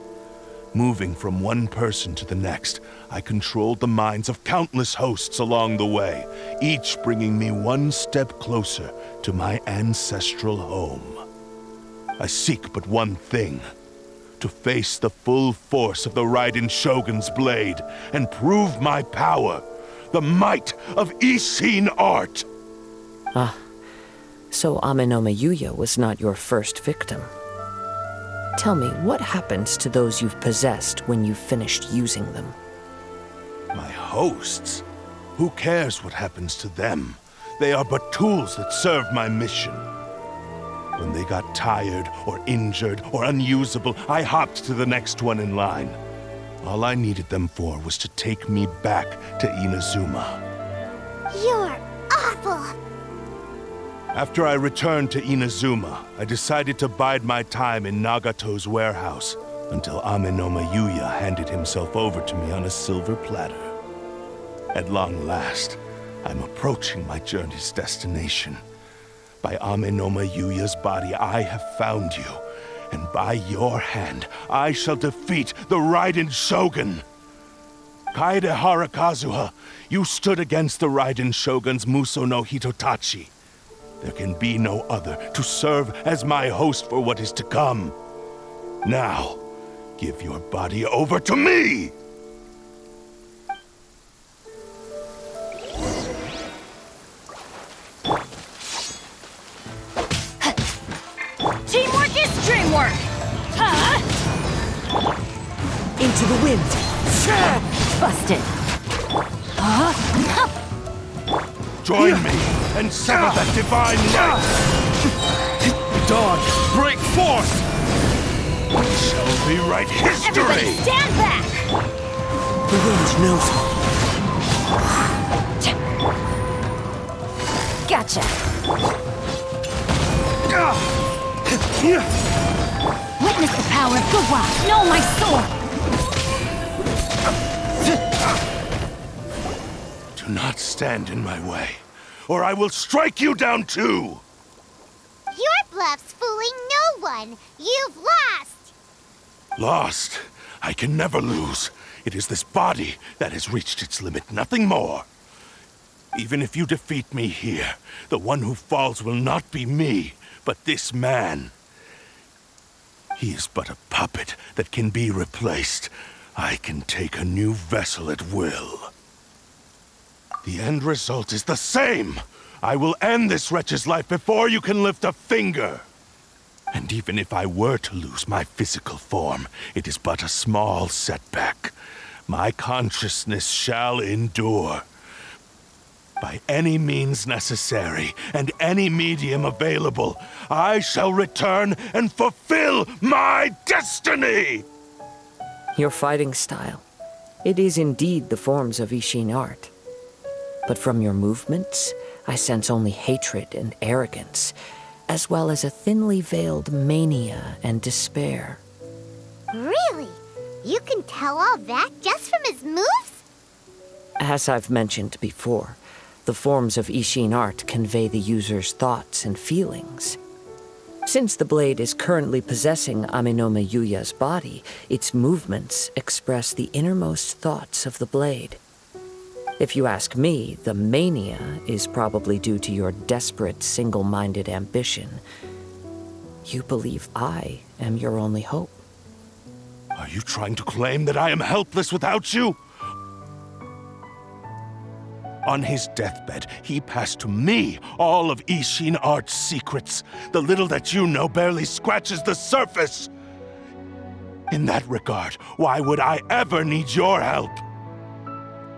Moving from one person to the next, I controlled the minds of countless hosts along the way, each bringing me one step closer to my ancestral home. I seek but one thing: to face the full force of the Raiden Shogun's blade and prove my power, the might of Isshin art. So Amenoma Yuya was not your first victim. Tell me, what happens to those you've possessed when you've finished using them? My hosts? Who cares what happens to them? They are but tools that serve my mission. When they got tired, or injured, or unusable, I hopped to the next one in line. All I needed them for was to take me back to Inazuma. You're awful! After I returned to Inazuma, I decided to bide my time in Nagato's warehouse until Amenoma Yuya handed himself over to me on a silver platter. At long last, I'm approaching my journey's destination. By Amenoma Yuya's body, I have found you, and by your hand, I shall defeat the Raiden Shogun. Kaedehara Kazuha, you stood against the Raiden Shogun's Muso no Hitotachi. There can be no other to serve as my host for what is to come. Now, give your body over to me! Teamwork is dreamwork! Huh? Into the wind! Busted! Join me and sever that divine light! Dawn, break forth! We shall rewrite history! Everybody stand back! The wind knows me. Gotcha! Witness the power of Gawa! Know my sword! Do not stand in my way, or I will strike you down too! Your bluff's fooling no one. You've lost. Lost? I can never lose. It is this body that has reached its limit, nothing more. Even if you defeat me here, the one who falls will not be me, but this man. He is but a puppet that can be replaced. I can take a new vessel at will. The end result is the same! I will end this wretch's life before you can lift a finger! And even if I were to lose my physical form, it is but a small setback. My consciousness shall endure. By any means necessary, and any medium available, I shall return and fulfill my destiny! Your fighting style. It is indeed the forms of Isshin art. But from your movements, I sense only hatred and arrogance, as well as a thinly veiled mania and despair. Really? You can tell all that just from his moves? As I've mentioned before, the forms of Isshin art convey the user's thoughts and feelings. Since the blade is currently possessing Amenoma Yuya's body, its movements express the innermost thoughts of the blade. If you ask me, the mania is probably due to your desperate, single-minded ambition. You believe I am your only hope. Are you trying to claim that I am helpless without you? On his deathbed, he passed to me all of Isshin art's secrets. The little that you know barely scratches the surface. In that regard, why would I ever need your help?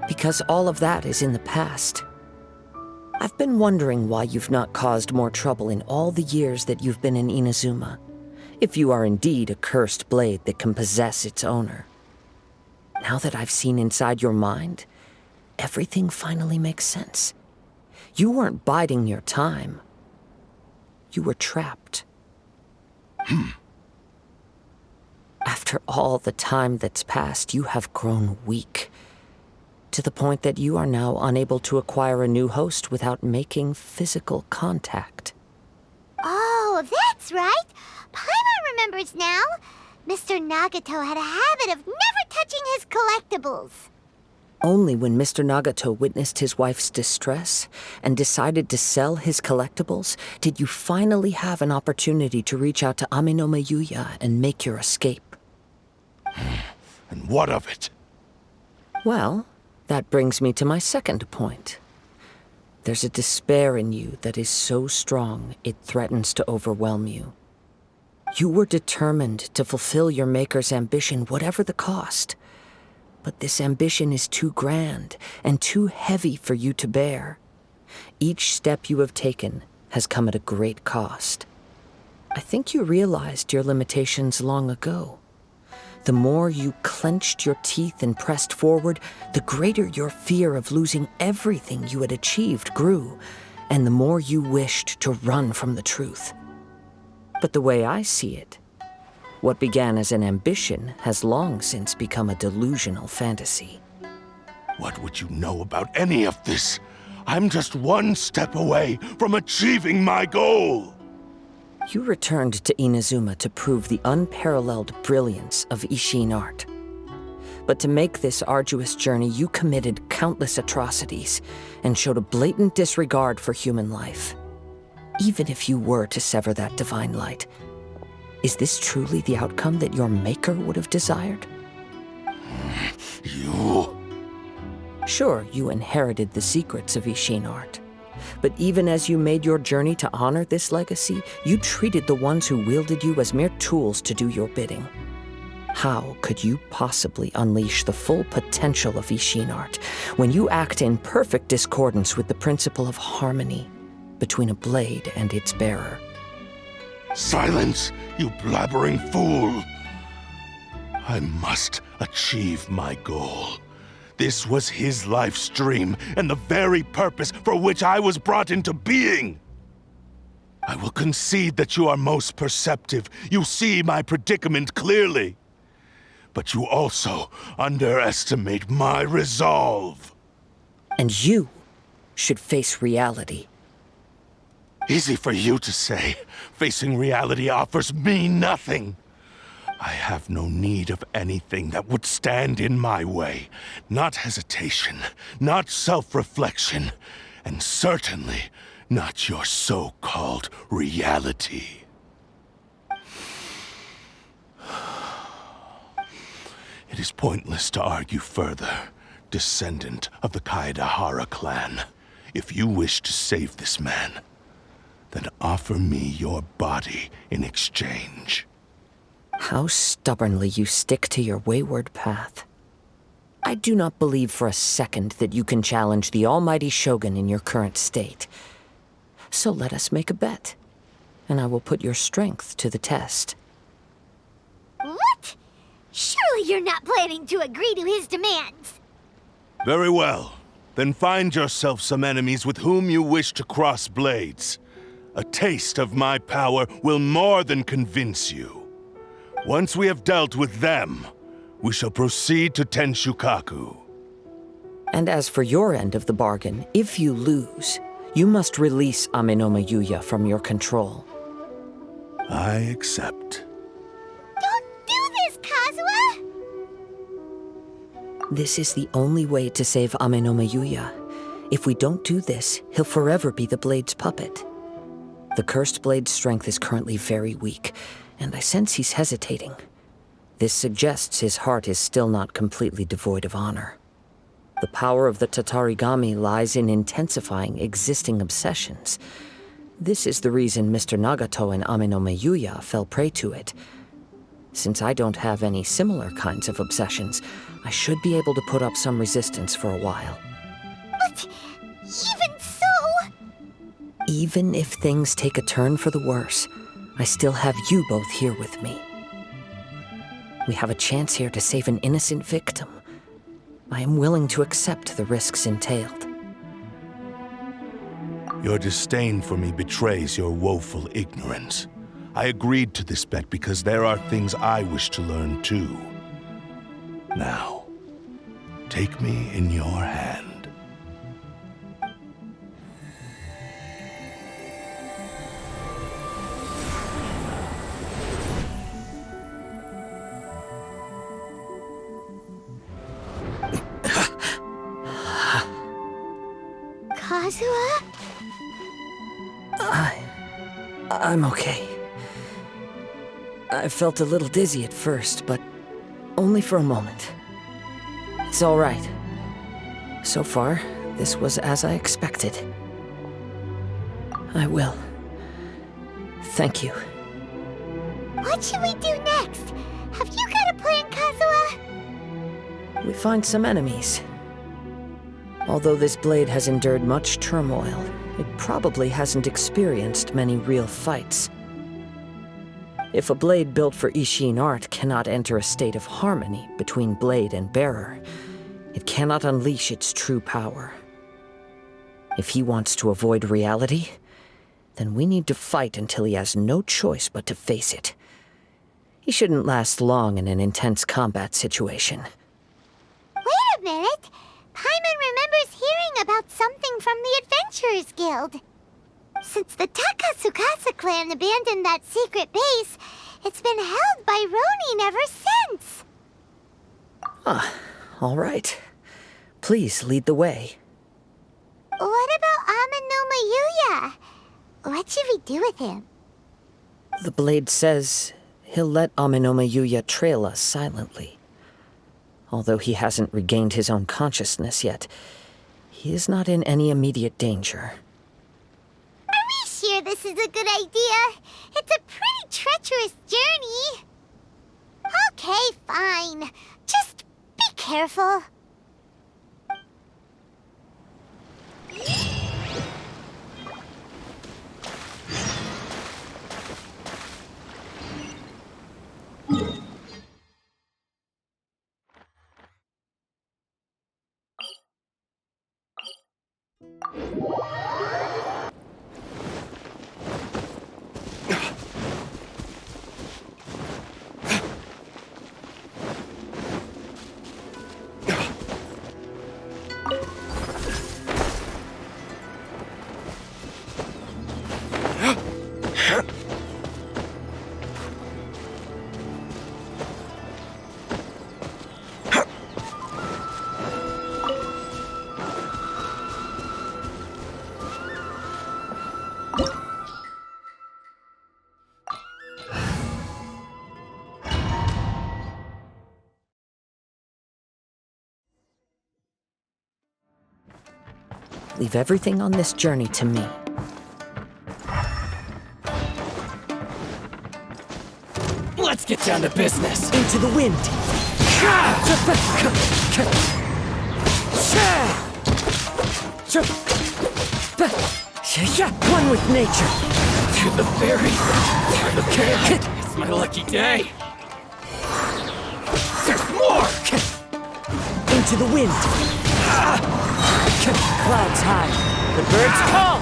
Because all of that is in the past. I've been wondering why you've not caused more trouble in all the years that you've been in Inazuma, if you are indeed a cursed blade that can possess its owner. Now that I've seen inside your mind, everything finally makes sense. You weren't biding your time. You were trapped. After all the time that's passed, you have grown weak, to the point that you are now unable to acquire a new host without making physical contact. Oh, that's right. Paimon remembers now. Mr. Nagato had a habit of never touching his collectibles. Only when Mr. Nagato witnessed his wife's distress and decided to sell his collectibles did you finally have an opportunity to reach out to Amenoma Yuya and make your escape. And what of it? Well, that brings me to my second point. There's a despair in you that is so strong it threatens to overwhelm you. You were determined to fulfill your maker's ambition, whatever the cost. But this ambition is too grand and too heavy for you to bear. Each step you have taken has come at a great cost. I think you realized your limitations long ago. The more you clenched your teeth and pressed forward, the greater your fear of losing everything you had achieved grew, and the more you wished to run from the truth. But the way I see it, what began as an ambition has long since become a delusional fantasy. What would you know about any of this? I'm just one step away from achieving my goal! You returned to Inazuma to prove the unparalleled brilliance of Isshin art. But to make this arduous journey, you committed countless atrocities and showed a blatant disregard for human life. Even if you were to sever that divine light, is this truly the outcome that your maker would have desired? You... Sure, you inherited the secrets of Isshin art. But even as you made your journey to honor this legacy, you treated the ones who wielded you as mere tools to do your bidding. How could you possibly unleash the full potential of Isshin art when you act in perfect discordance with the principle of harmony between a blade and its bearer? Silence, you blabbering fool! I must achieve my goal. This was his life's dream, and the very purpose for which I was brought into being. I will concede that you are most perceptive. You see my predicament clearly. But you also underestimate my resolve. And you should face reality. Easy for you to say. Facing reality offers me nothing. I have no need of anything that would stand in my way. Not hesitation, not self-reflection, and certainly not your so-called reality. It is pointless to argue further, descendant of the Kaedehara clan. If you wish to save this man, then offer me your body in exchange. How stubbornly you stick to your wayward path. I do not believe for a second that you can challenge the almighty Shogun in your current state. So let us make a bet, and I will put your strength to the test. What? Surely you're not planning to agree to his demands. Very well. Then find yourself some enemies with whom you wish to cross blades. A taste of my power will more than convince you. Once we have dealt with them, we shall proceed to Tenshukaku. And as for your end of the bargain, if you lose, you must release Amenoma Yuya from your control. I accept. Don't do this, Kazuha! This is the only way to save Amenoma Yuya. If we don't do this, he'll forever be the Blade's puppet. The Cursed Blade's strength is currently very weak, and I sense he's hesitating. This suggests his heart is still not completely devoid of honor. The power of the Tatarigami lies in intensifying existing obsessions. This is the reason Mr. Nagato and Amenoma Yuya fell prey to it. Since I don't have any similar kinds of obsessions, I should be able to put up some resistance for a while. But even so... Even if things take a turn for the worse, I still have you both here with me. We have a chance here to save an innocent victim. I am willing to accept the risks entailed. Your disdain for me betrays your woeful ignorance. I agreed to this bet because there are things I wish to learn too. Now, take me in your hand. Kazuha? I'm okay. I felt a little dizzy at first, but only for a moment. It's all right. So far, this was as I expected. I will. Thank you. What should we do next? Have you got a plan, Kazuha? We find some enemies. Although this blade has endured much turmoil, it probably hasn't experienced many real fights. If a blade built for Isshin art cannot enter a state of harmony between blade and bearer, it cannot unleash its true power. If he wants to avoid reality, then we need to fight until he has no choice but to face it. He shouldn't last long in an intense combat situation. Wait a minute! Paimon remembers hearing about something from the Adventurers Guild. Since the Takasukasa clan abandoned that secret base, it's been held by Ronin ever since. All right. Please lead the way. What about Amenoma Yuya? What should we do with him? The blade says he'll let Amenoma Yuya trail us silently. Although he hasn't regained his own consciousness yet, he is not in any immediate danger. Are we sure this is a good idea? It's a pretty treacherous journey. Okay, fine. Just be careful. Leave everything on this journey to me. Let's get down to business. Into the wind! One with nature! To the ferry. Okay, it's my lucky day. There's more! Into the wind! Clouds high. The birds call!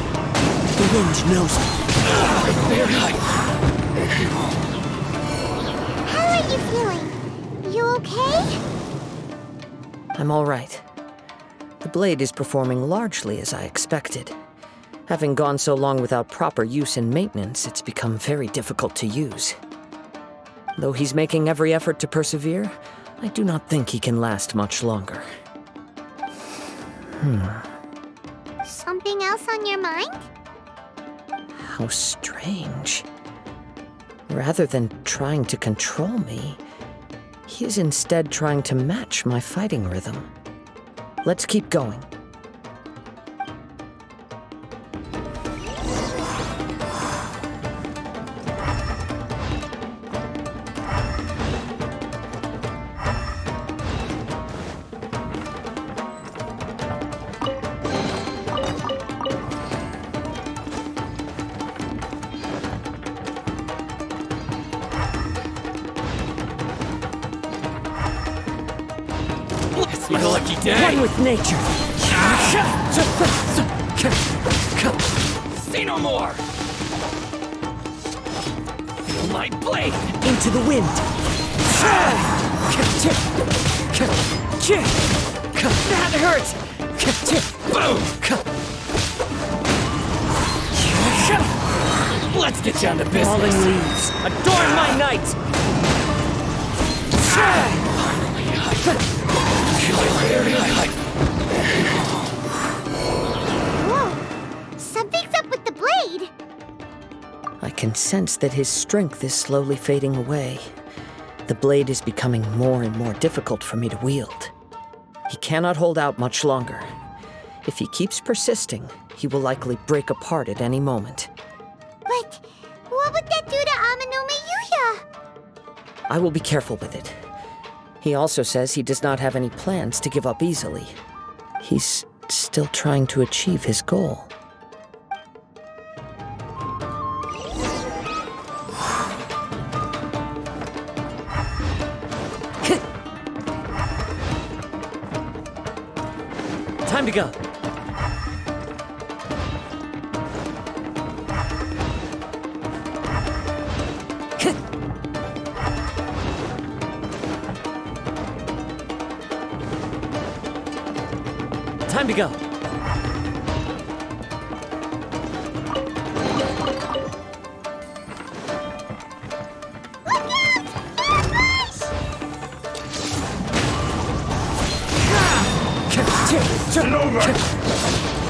The wind knows me. How are you feeling? You okay? I'm all right. The blade is performing largely as I expected. Having gone so long without proper use and maintenance, it's become very difficult to use. Though he's making every effort to persevere, I do not think he can last much longer. Something else on your mind? How strange. Rather than trying to control me, he is instead trying to match my fighting rhythm. Let's keep going. It's my lucky day. One with nature! Say no more. Feel my blade. Into the wind! That hurts! Boom. Let's get down to business. Falling leaves! Adorn my night. Whoa, sense that his strength is slowly fading away. The blade is becoming more and more difficult for me to wield. He cannot hold out much longer. If he keeps persisting, he will likely break apart at any moment. But what would that do to Amenoma Yuya? I will be careful with it. He also says he does not have any plans to give up easily. He's still trying to achieve his goal. Time to go. Time to go.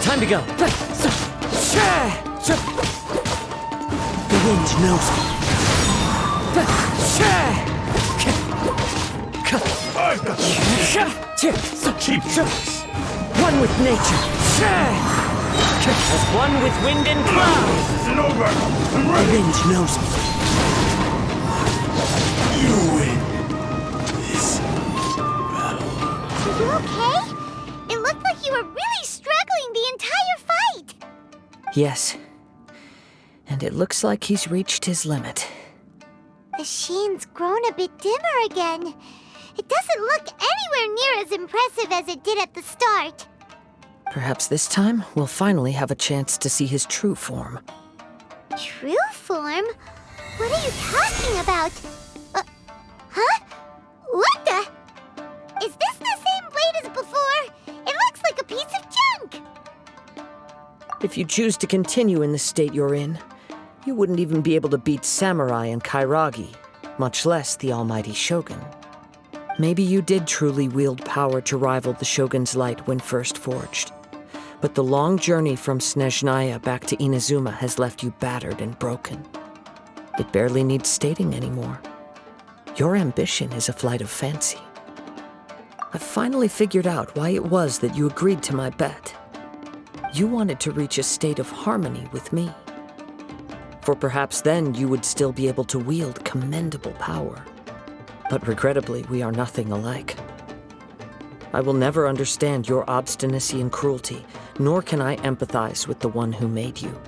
Time to go. The wind knows me. One with nature. As one with wind and cloud. The wind knows me. You win this battle. Are you okay? It looked like you were really struggling the entire fight. Yes. And it looks like he's reached his limit. The sheen's grown a bit dimmer again. It doesn't look anywhere near as impressive as it did at the start. Perhaps this time, we'll finally have a chance to see his true form. True form? What are you talking about? Huh? What the? Is this the same blade as before? It looks like a piece of junk! If you choose to continue in the state you're in, you wouldn't even be able to beat Samurai and Kairagi, much less the almighty Shogun. Maybe you did truly wield power to rival the Shogun's light when first forged. But the long journey from Snezhnaya back to Inazuma has left you battered and broken. It barely needs stating anymore. Your ambition is a flight of fancy. I've finally figured out why it was that you agreed to my bet. You wanted to reach a state of harmony with me. For perhaps then you would still be able to wield commendable power. But regrettably, we are nothing alike. I will never understand your obstinacy and cruelty, nor can I empathize with the one who made you.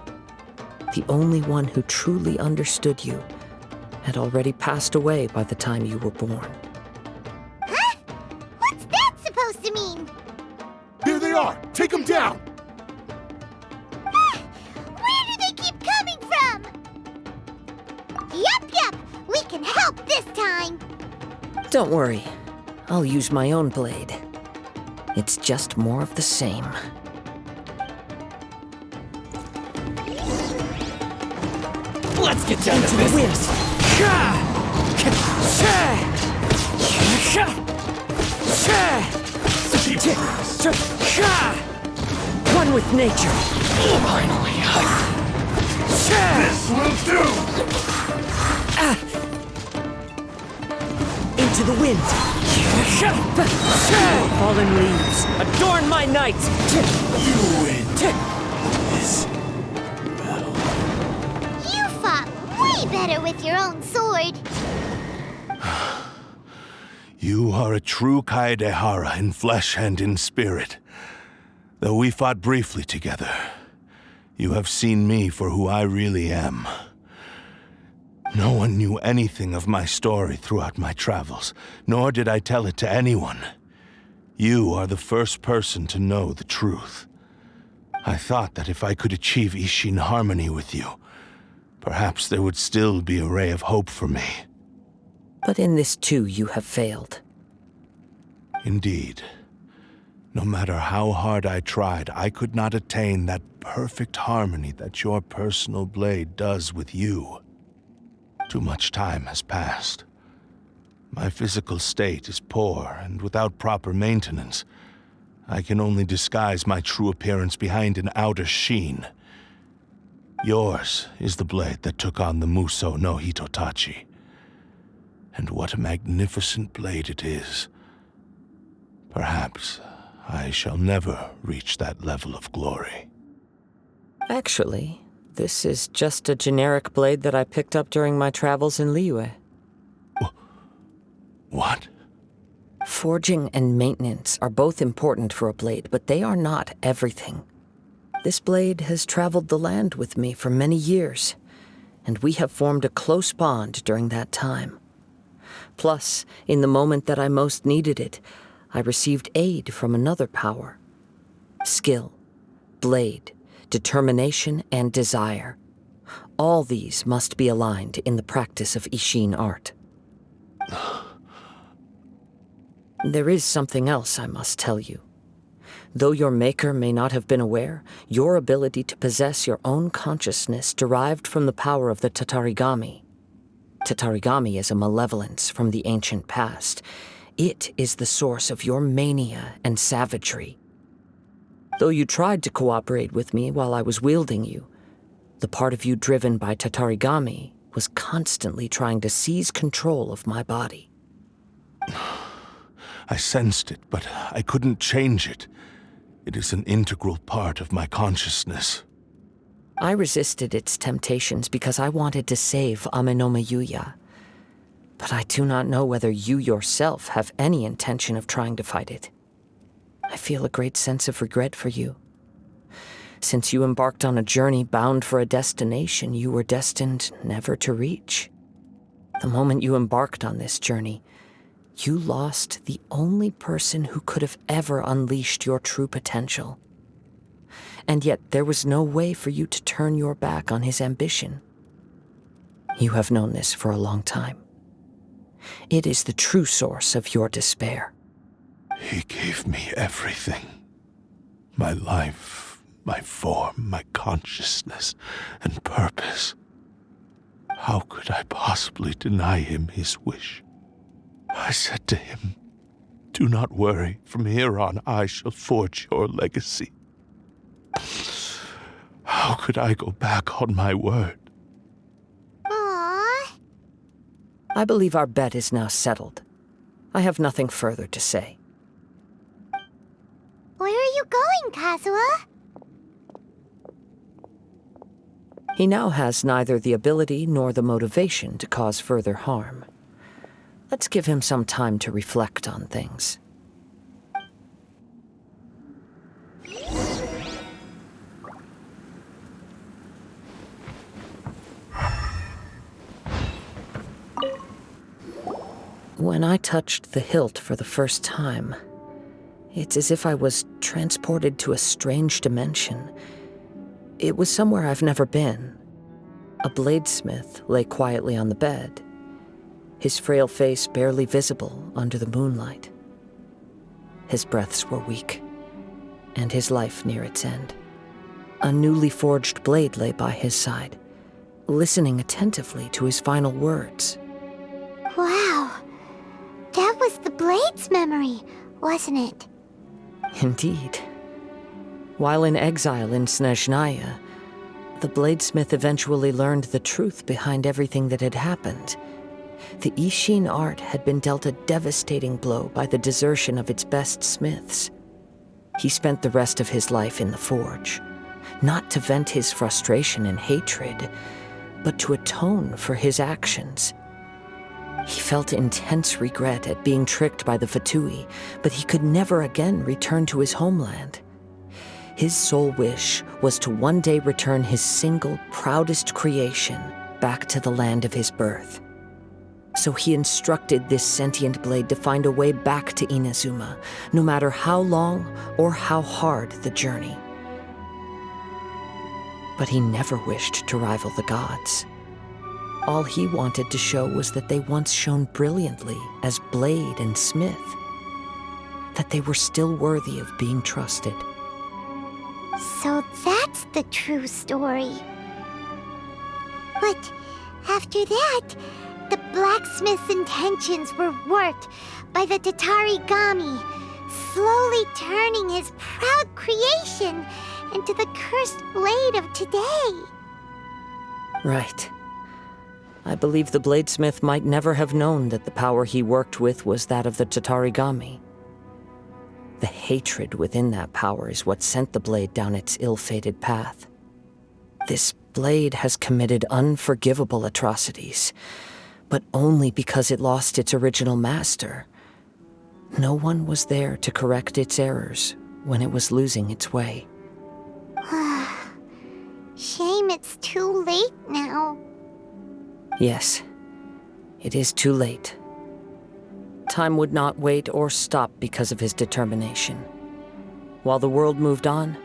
The only one who truly understood you had already passed away by the time you were born. Huh? What's that supposed to mean? There they are! Take them down! Where do they keep coming from? Yup, we can help this time. Don't worry, I'll use my own blade. It's just more of the same. Let's get down to business. One with nature. Finally. This will do! Into the wind. Fallen leaves, adorn my night! You win this battle. You fought way better with your own sword. You are a true Kaedehara in flesh and in spirit. Though we fought briefly together, you have seen me for who I really am. No one knew anything of my story throughout my travels, nor did I tell it to anyone. You are the first person to know the truth. I thought that if I could achieve Isshin harmony with you, perhaps there would still be a ray of hope for me. But in this too, you have failed. Indeed. No matter how hard I tried, I could not attain that perfect harmony that your personal blade does with you. Too much time has passed. My physical state is poor, and without proper maintenance, I can only disguise my true appearance behind an outer sheen. Yours is the blade that took on the Muso no Hitotachi. And what a magnificent blade it is. Perhaps I shall never reach that level of glory. Actually, this is just a generic blade that I picked up during my travels in Liyue. What? Forging and maintenance are both important for a blade, but they are not everything. This blade has traveled the land with me for many years, and we have formed a close bond during that time. Plus, in the moment that I most needed it, I received aid from another power. Skill, blade, determination, and desire. All these must be aligned in the practice of Isshin art. There is something else I must tell you. Though your maker may not have been aware, your ability to possess your own consciousness derived from the power of the Tatarigami. Tatarigami is a malevolence from the ancient past. It is the source of your mania and savagery. Though you tried to cooperate with me while I was wielding you, the part of you driven by Tatarigami was constantly trying to seize control of my body. I sensed it, but I couldn't change it. It is an integral part of my consciousness. I resisted its temptations because I wanted to save Amenoma Yuya. But I do not know whether you yourself have any intention of trying to fight it. I feel a great sense of regret for you. Since you embarked on a journey bound for a destination you were destined never to reach. The moment you embarked on this journey, you lost the only person who could have ever unleashed your true potential. And yet there was no way for you to turn your back on his ambition. You have known this for a long time. It is the true source of your despair. He gave me everything. My life, my form, my consciousness, and purpose. How could I possibly deny him his wish? I said to him, "Do not worry, from here on I shall forge your legacy." How could I go back on my word? Aww. I believe our bet is now settled. I have nothing further to say. Where are you going, Kazuha? He now has neither the ability nor the motivation to cause further harm. Let's give him some time to reflect on things. When I touched the hilt for the first time, it's as if I was transported to a strange dimension. It was somewhere I've never been. A bladesmith lay quietly on the bed, his frail face barely visible under the moonlight. His breaths were weak, and his life near its end. A newly forged blade lay by his side, listening attentively to his final words. Wow. That was the blade's memory, wasn't it? Indeed. While in exile in Snezhnaya, the bladesmith eventually learned the truth behind everything that had happened. The Isshin art had been dealt a devastating blow by the desertion of its best smiths. He spent the rest of his life in the forge, not to vent his frustration and hatred, but to atone for his actions. He felt intense regret at being tricked by the Fatui, but he could never again return to his homeland. His sole wish was to one day return his single, proudest creation back to the land of his birth. So he instructed this sentient blade to find a way back to Inazuma, no matter how long or how hard the journey. But he never wished to rival the gods. All he wanted to show was that they once shone brilliantly as blade and smith, that they were still worthy of being trusted. So that's the true story. But after that, the blacksmith's intentions were warped by the Tatarigami, slowly turning his proud creation into the cursed blade of today. Right. I believe the bladesmith might never have known that the power he worked with was that of the Tatarigami. The hatred within that power is what sent the blade down its ill-fated path. This blade has committed unforgivable atrocities, but only because it lost its original master. No one was there to correct its errors when it was losing its way. Shame it's too late now. Yes, it is too late. Time would not wait or stop because of his determination. While the world moved on,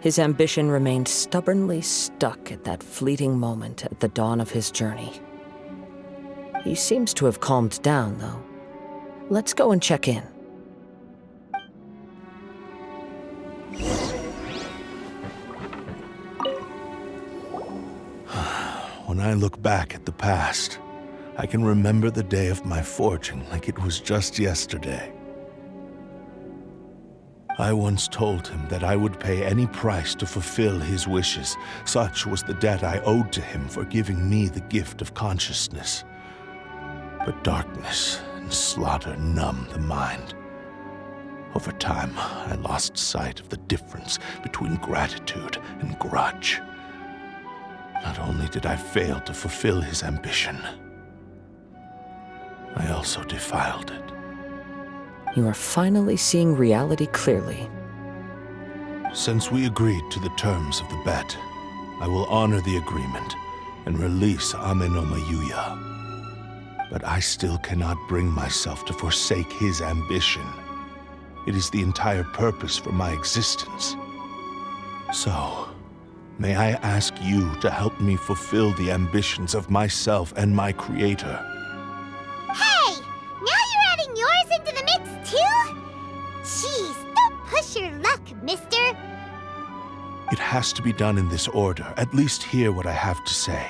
his ambition remained stubbornly stuck at that fleeting moment at the dawn of his journey. He seems to have calmed down, though. Let's go and check in. When I look back at the past, I can remember the day of my forging like it was just yesterday. I once told him that I would pay any price to fulfill his wishes. Such was the debt I owed to him for giving me the gift of consciousness. But darkness and slaughter numb the mind. Over time, I lost sight of the difference between gratitude and grudge. Not only did I fail to fulfill his ambition, I also defiled it. You are finally seeing reality clearly. Since we agreed to the terms of the bet, I will honor the agreement and release Amenoma Yuya. But I still cannot bring myself to forsake his ambition. It is the entire purpose for my existence. So, may I ask you to help me fulfill the ambitions of myself and my creator? Hey! Now you're adding yours into the mix, too? Jeez, don't push your luck, mister. It has to be done in this order. At least hear what I have to say.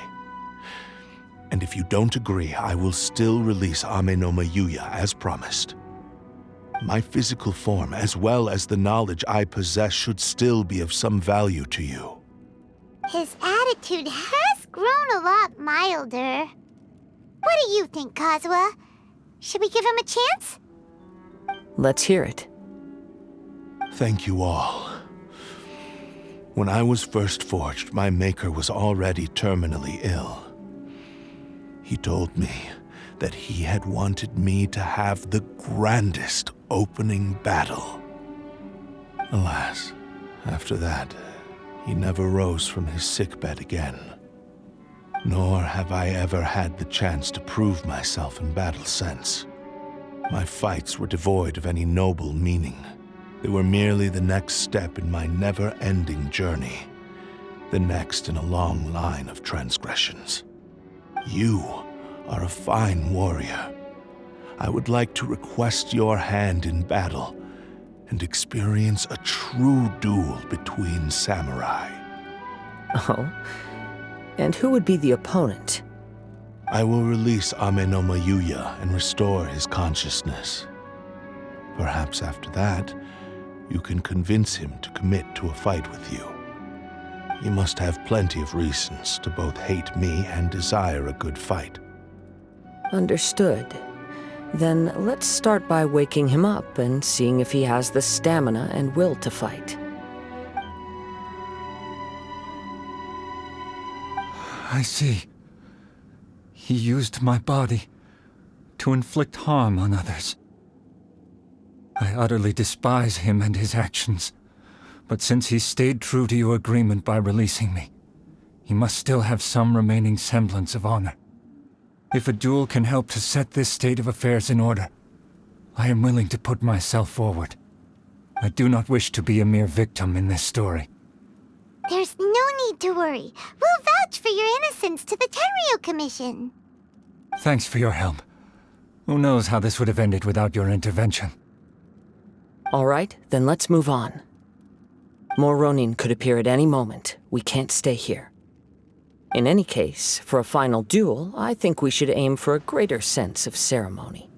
And if you don't agree, I will still release Amenoma Yuya as promised. My physical form, as well as the knowledge I possess, should still be of some value to you. His attitude has grown a lot milder. What do you think, Kazuha? Should we give him a chance? Let's hear it. Thank you all. When I was first forged, my maker was already terminally ill. He told me that he had wanted me to have the grandest opening battle. Alas, after that, he never rose from his sickbed again. Nor have I ever had the chance to prove myself in battle since. My fights were devoid of any noble meaning. They were merely the next step in my never-ending journey, the next in a long line of transgressions. You are a fine warrior. I would like to request your hand in battle and experience a true duel between samurai. Oh? And who would be the opponent? I will release Amenoma Yuya and restore his consciousness. Perhaps after that, you can convince him to commit to a fight with you. He must have plenty of reasons to both hate me and desire a good fight. Understood. Then let's start by waking him up and seeing if he has the stamina and will to fight. I see. He used my body to inflict harm on others. I utterly despise him and his actions. But since he stayed true to your agreement by releasing me, he must still have some remaining semblance of honor. If a duel can help to set this state of affairs in order, I am willing to put myself forward. I do not wish to be a mere victim in this story. There's no need to worry. We'll vouch for your innocence to the Tenryu Commission. Thanks for your help. Who knows how this would have ended without your intervention? All right, then let's move on. More Ronin could appear at any moment. We can't stay here. In any case, for a final duel, I think we should aim for a greater sense of ceremony.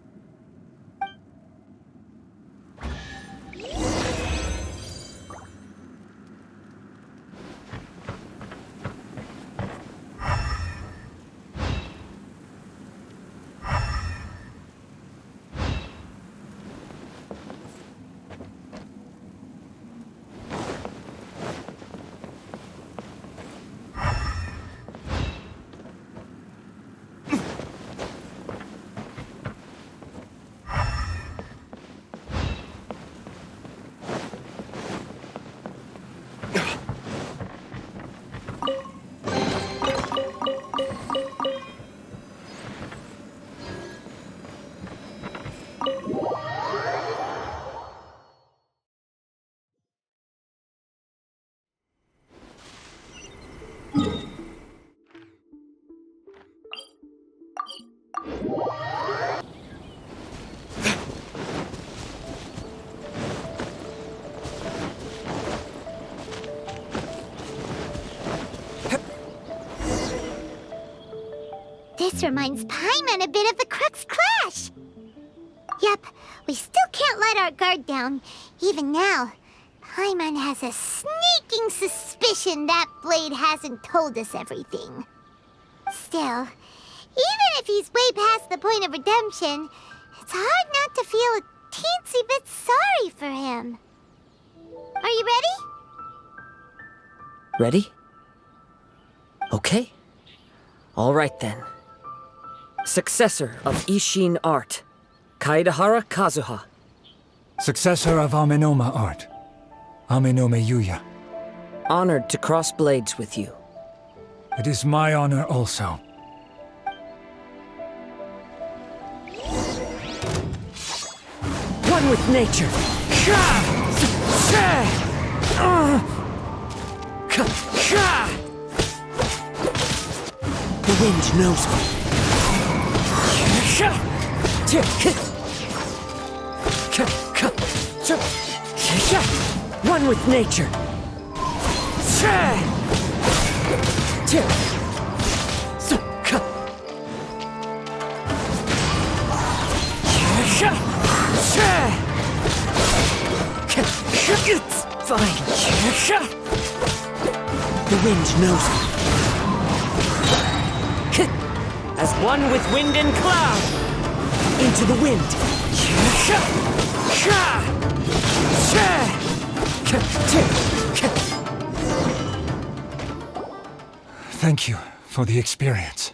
This reminds Paimon a bit of the Crux Clash. Yep, we still can't let our guard down. Even now, Paimon has a sneaking suspicion that Blade hasn't told us everything. Still, even if he's way past the point of redemption, it's hard not to feel a teensy bit sorry for him. Are you ready? Ready? Okay. All right then. Successor of Isshin art, Kaedehara KAZUHA. Successor of Amenoma art, Amenoma Yuya. Honored to cross blades with you. It is my honor also. One with nature. The wind knows me. One with nature. It's fine. The wind knows me. As one with wind and cloud. Into the wind. Thank you for the experience.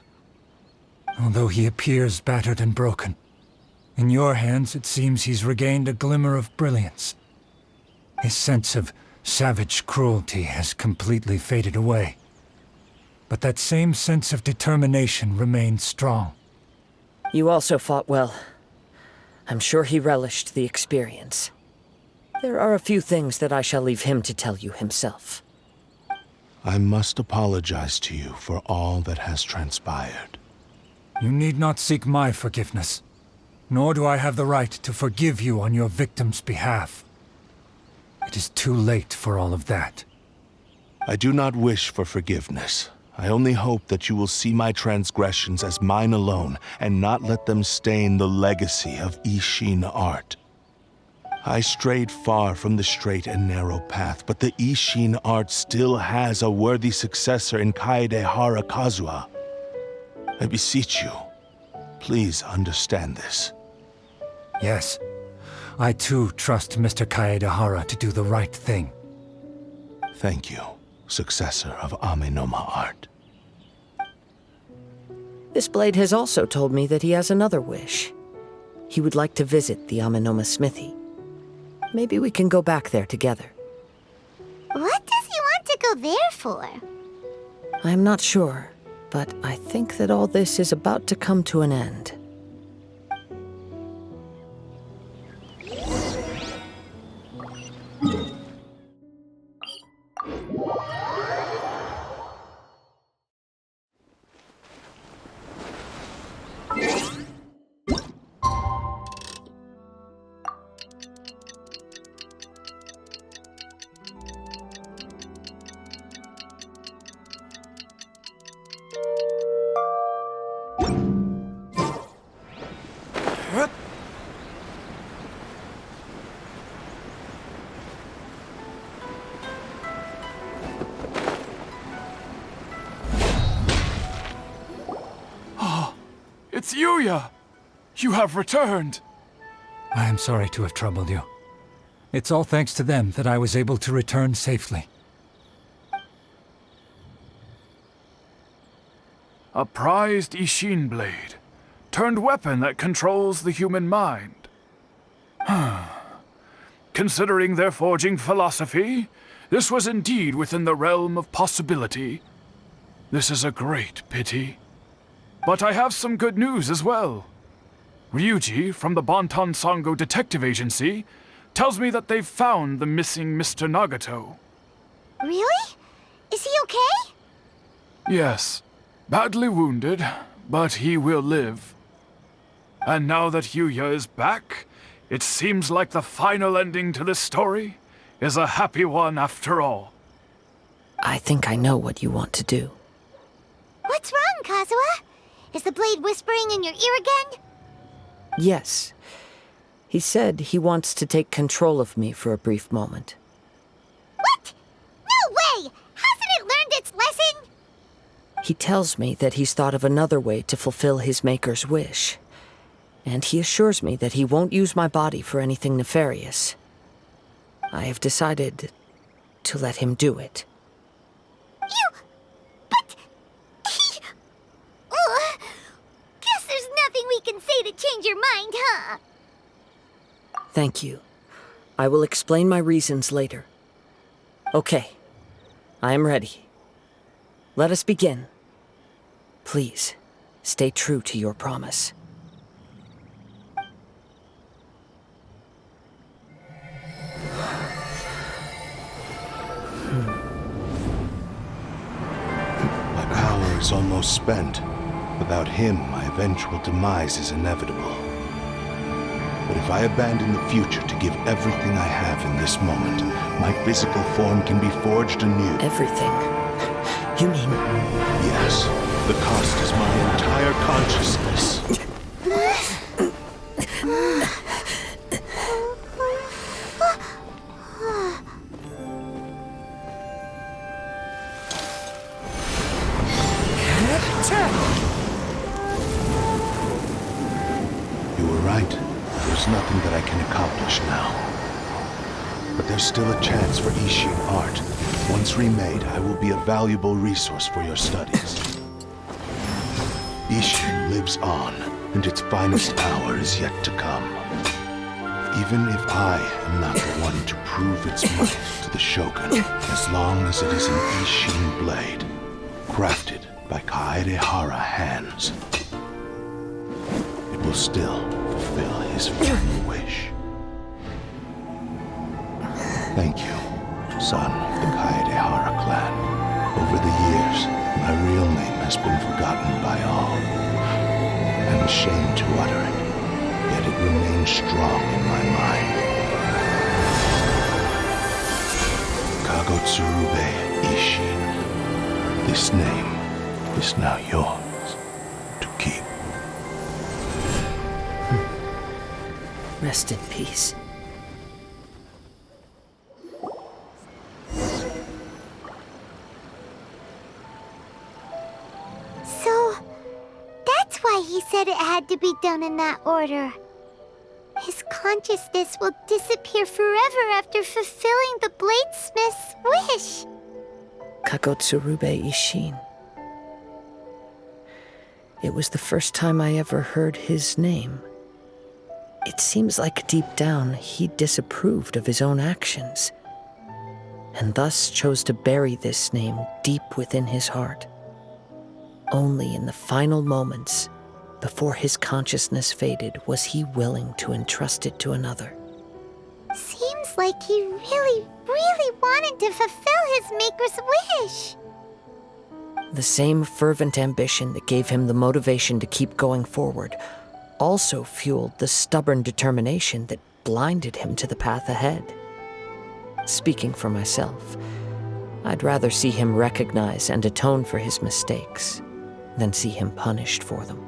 Although he appears battered and broken, in your hands it seems he's regained a glimmer of brilliance. His sense of savage cruelty has completely faded away. But that same sense of determination remains strong. You also fought well. I'm sure he relished the experience. There are a few things that I shall leave him to tell you himself. I must apologize to you for all that has transpired. You need not seek my forgiveness, nor do I have the right to forgive you on your victim's behalf. It is too late for all of that. I do not wish for forgiveness. I only hope that you will see my transgressions as mine alone and not let them stain the legacy of Isshin art. I strayed far from the straight and narrow path, but the Isshin art still has a worthy successor in Kaedehara KAZUHA. I beseech you, please understand this. Yes, I too trust Mr. Kaedehara to do the right thing. Thank you, successor of Amenoma art. This blade has also told me that he has another wish. He would like to visit the Amenoma Smithy. Maybe we can go back there together. What does he want to go there for? I'm not sure, but I think that all this is about to come to an end. It's Yuya! You have returned! I am sorry to have troubled you. It's all thanks to them that I was able to return safely. A prized Isshin blade, turned weapon that controls the human mind. Considering their forging philosophy, this was indeed within the realm of possibility. This is a great pity. But I have some good news as well. Ryuji, from the Bonton Sango Detective Agency, tells me that they've found the missing Mr. Nagato. Really? Is he okay? Yes, badly wounded, but he will live. And now that Yuya is back, it seems like the final ending to this story is a happy one after all. I think I know what you want to do. What's wrong, Kazuha? Is the blade whispering in your ear again? Yes. He said he wants to take control of me for a brief moment. What? No way! Hasn't it learned its lesson? He tells me that he's thought of another way to fulfill his maker's wish. And he assures me that he won't use my body for anything nefarious. I have decided to let him do it. But... Guess there's nothing we can say to change your mind, huh? Thank you. I will explain my reasons later. Okay. I am ready. Let us begin. Please, stay true to your promise. My power is almost spent. Without him, my eventual demise is inevitable. But if I abandon the future to give everything I have in this moment, my physical form can be forged anew. Everything? You mean... Yes. The cost is my entire consciousness. You were right. There's nothing that I can accomplish now. But there's still a chance for Isshin art. Once remade, I will be a valuable resource for your studies. Isshin lives on, and its finest hour is yet to come. Even if I am not the one to prove its might to the Shogun, as long as it is an Isshin blade, crafted by Kaedehara hands, it will still fulfill his final wish. Thank you, son of the Kaedehara clan. Over the years, my real name has been forgotten by all. I'm ashamed to utter it, yet it remains strong in my mind. Kagotsurube Isshin. This name is now yours to keep. Rest in peace. So, that's why he said it had to be done in that order. His consciousness will disappear forever after fulfilling the bladesmith's wish. Kagotsurube Isshin. It was the first time I ever heard his name. It seems like deep down he disapproved of his own actions, and thus chose to bury this name deep within his heart. Only in the final moments, before his consciousness faded, was he willing to entrust it to another. Seems like he really, really wanted to fulfill his maker's wish. The same fervent ambition that gave him the motivation to keep going forward also fueled the stubborn determination that blinded him to the path ahead. Speaking for myself, I'd rather see him recognize and atone for his mistakes than see him punished for them.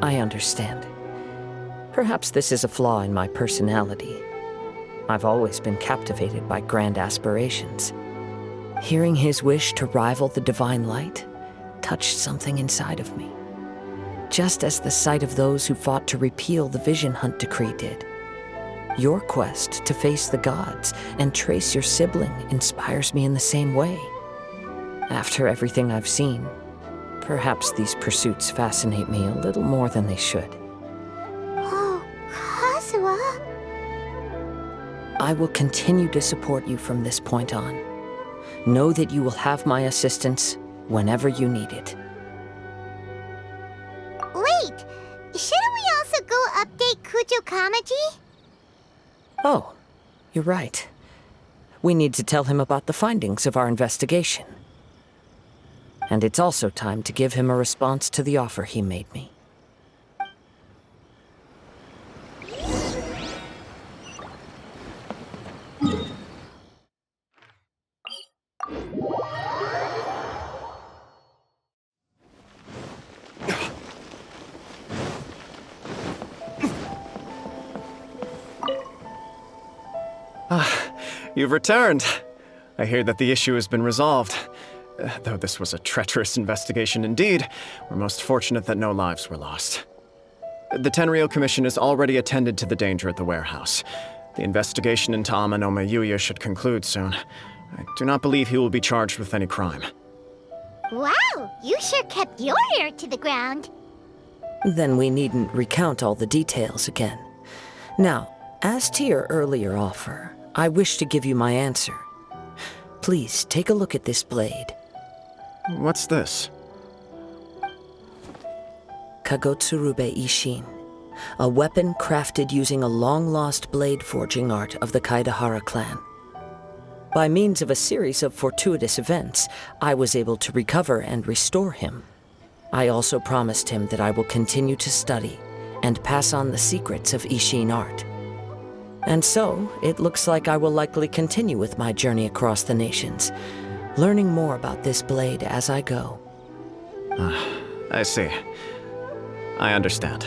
I understand. Perhaps this is a flaw in my personality. I've always been captivated by grand aspirations. Hearing his wish to rival the divine light touched something inside of me. just as the sight of those who fought to repeal the Vision Hunt decree did. Your quest to face the gods and trace your sibling inspires me in the same way. After everything I've seen, perhaps these pursuits fascinate me a little more than they should. Oh, Kazuha. I will continue to support you from this point on. Know that you will have my assistance whenever you need it. Wait, shouldn't we also go update Kujo Kamaji? Oh, you're right. We need to tell him about the findings of our investigation. And it's also time to give him a response to the offer he made me. You've returned. I hear that the issue has been resolved. Though this was a treacherous investigation indeed, we're most fortunate that no lives were lost. The Tenryou Commission has already attended to the danger at the warehouse. The investigation into Amenoma Yuya should conclude soon. I do not believe he will be charged with any crime. Wow, you sure kept your ear to the ground. Then we needn't recount all the details again. Now, as to your earlier offer, I wish to give you my answer. Please, take a look at this blade. What's this? Kagotsurube Isshin, a weapon crafted using a long-lost blade forging art of the Kaedehara clan. By means of a series of fortuitous events, I was able to recover and restore him. I also promised him that I will continue to study and pass on the secrets of Isshin art. And so, it looks like I will likely continue with my journey across the nations, learning more about this blade as I go. I see. I understand.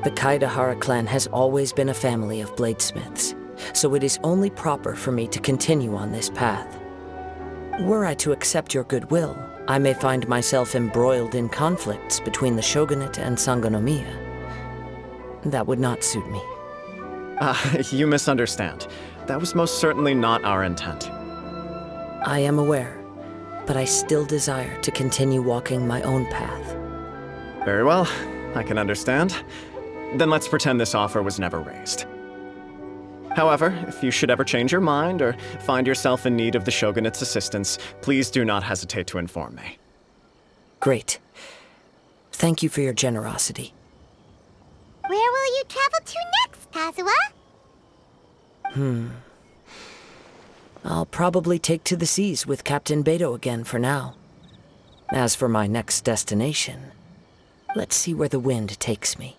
The Kaedehara clan has always been a family of bladesmiths, so it is only proper for me to continue on this path. Were I to accept your goodwill, I may find myself embroiled in conflicts between the Shogunate and Sangonomiya. That would not suit me. You misunderstand. That was most certainly not our intent. I am aware, but I still desire to continue walking my own path. Very well, I can understand. Then let's pretend this offer was never raised. However, if you should ever change your mind or find yourself in need of the Shogunate's assistance, please do not hesitate to inform me. Great. Thank you for your generosity. Where will you travel to next, Kazuha? I'll probably take to the seas with Captain Beto again for now. As for my next destination, let's see where the wind takes me.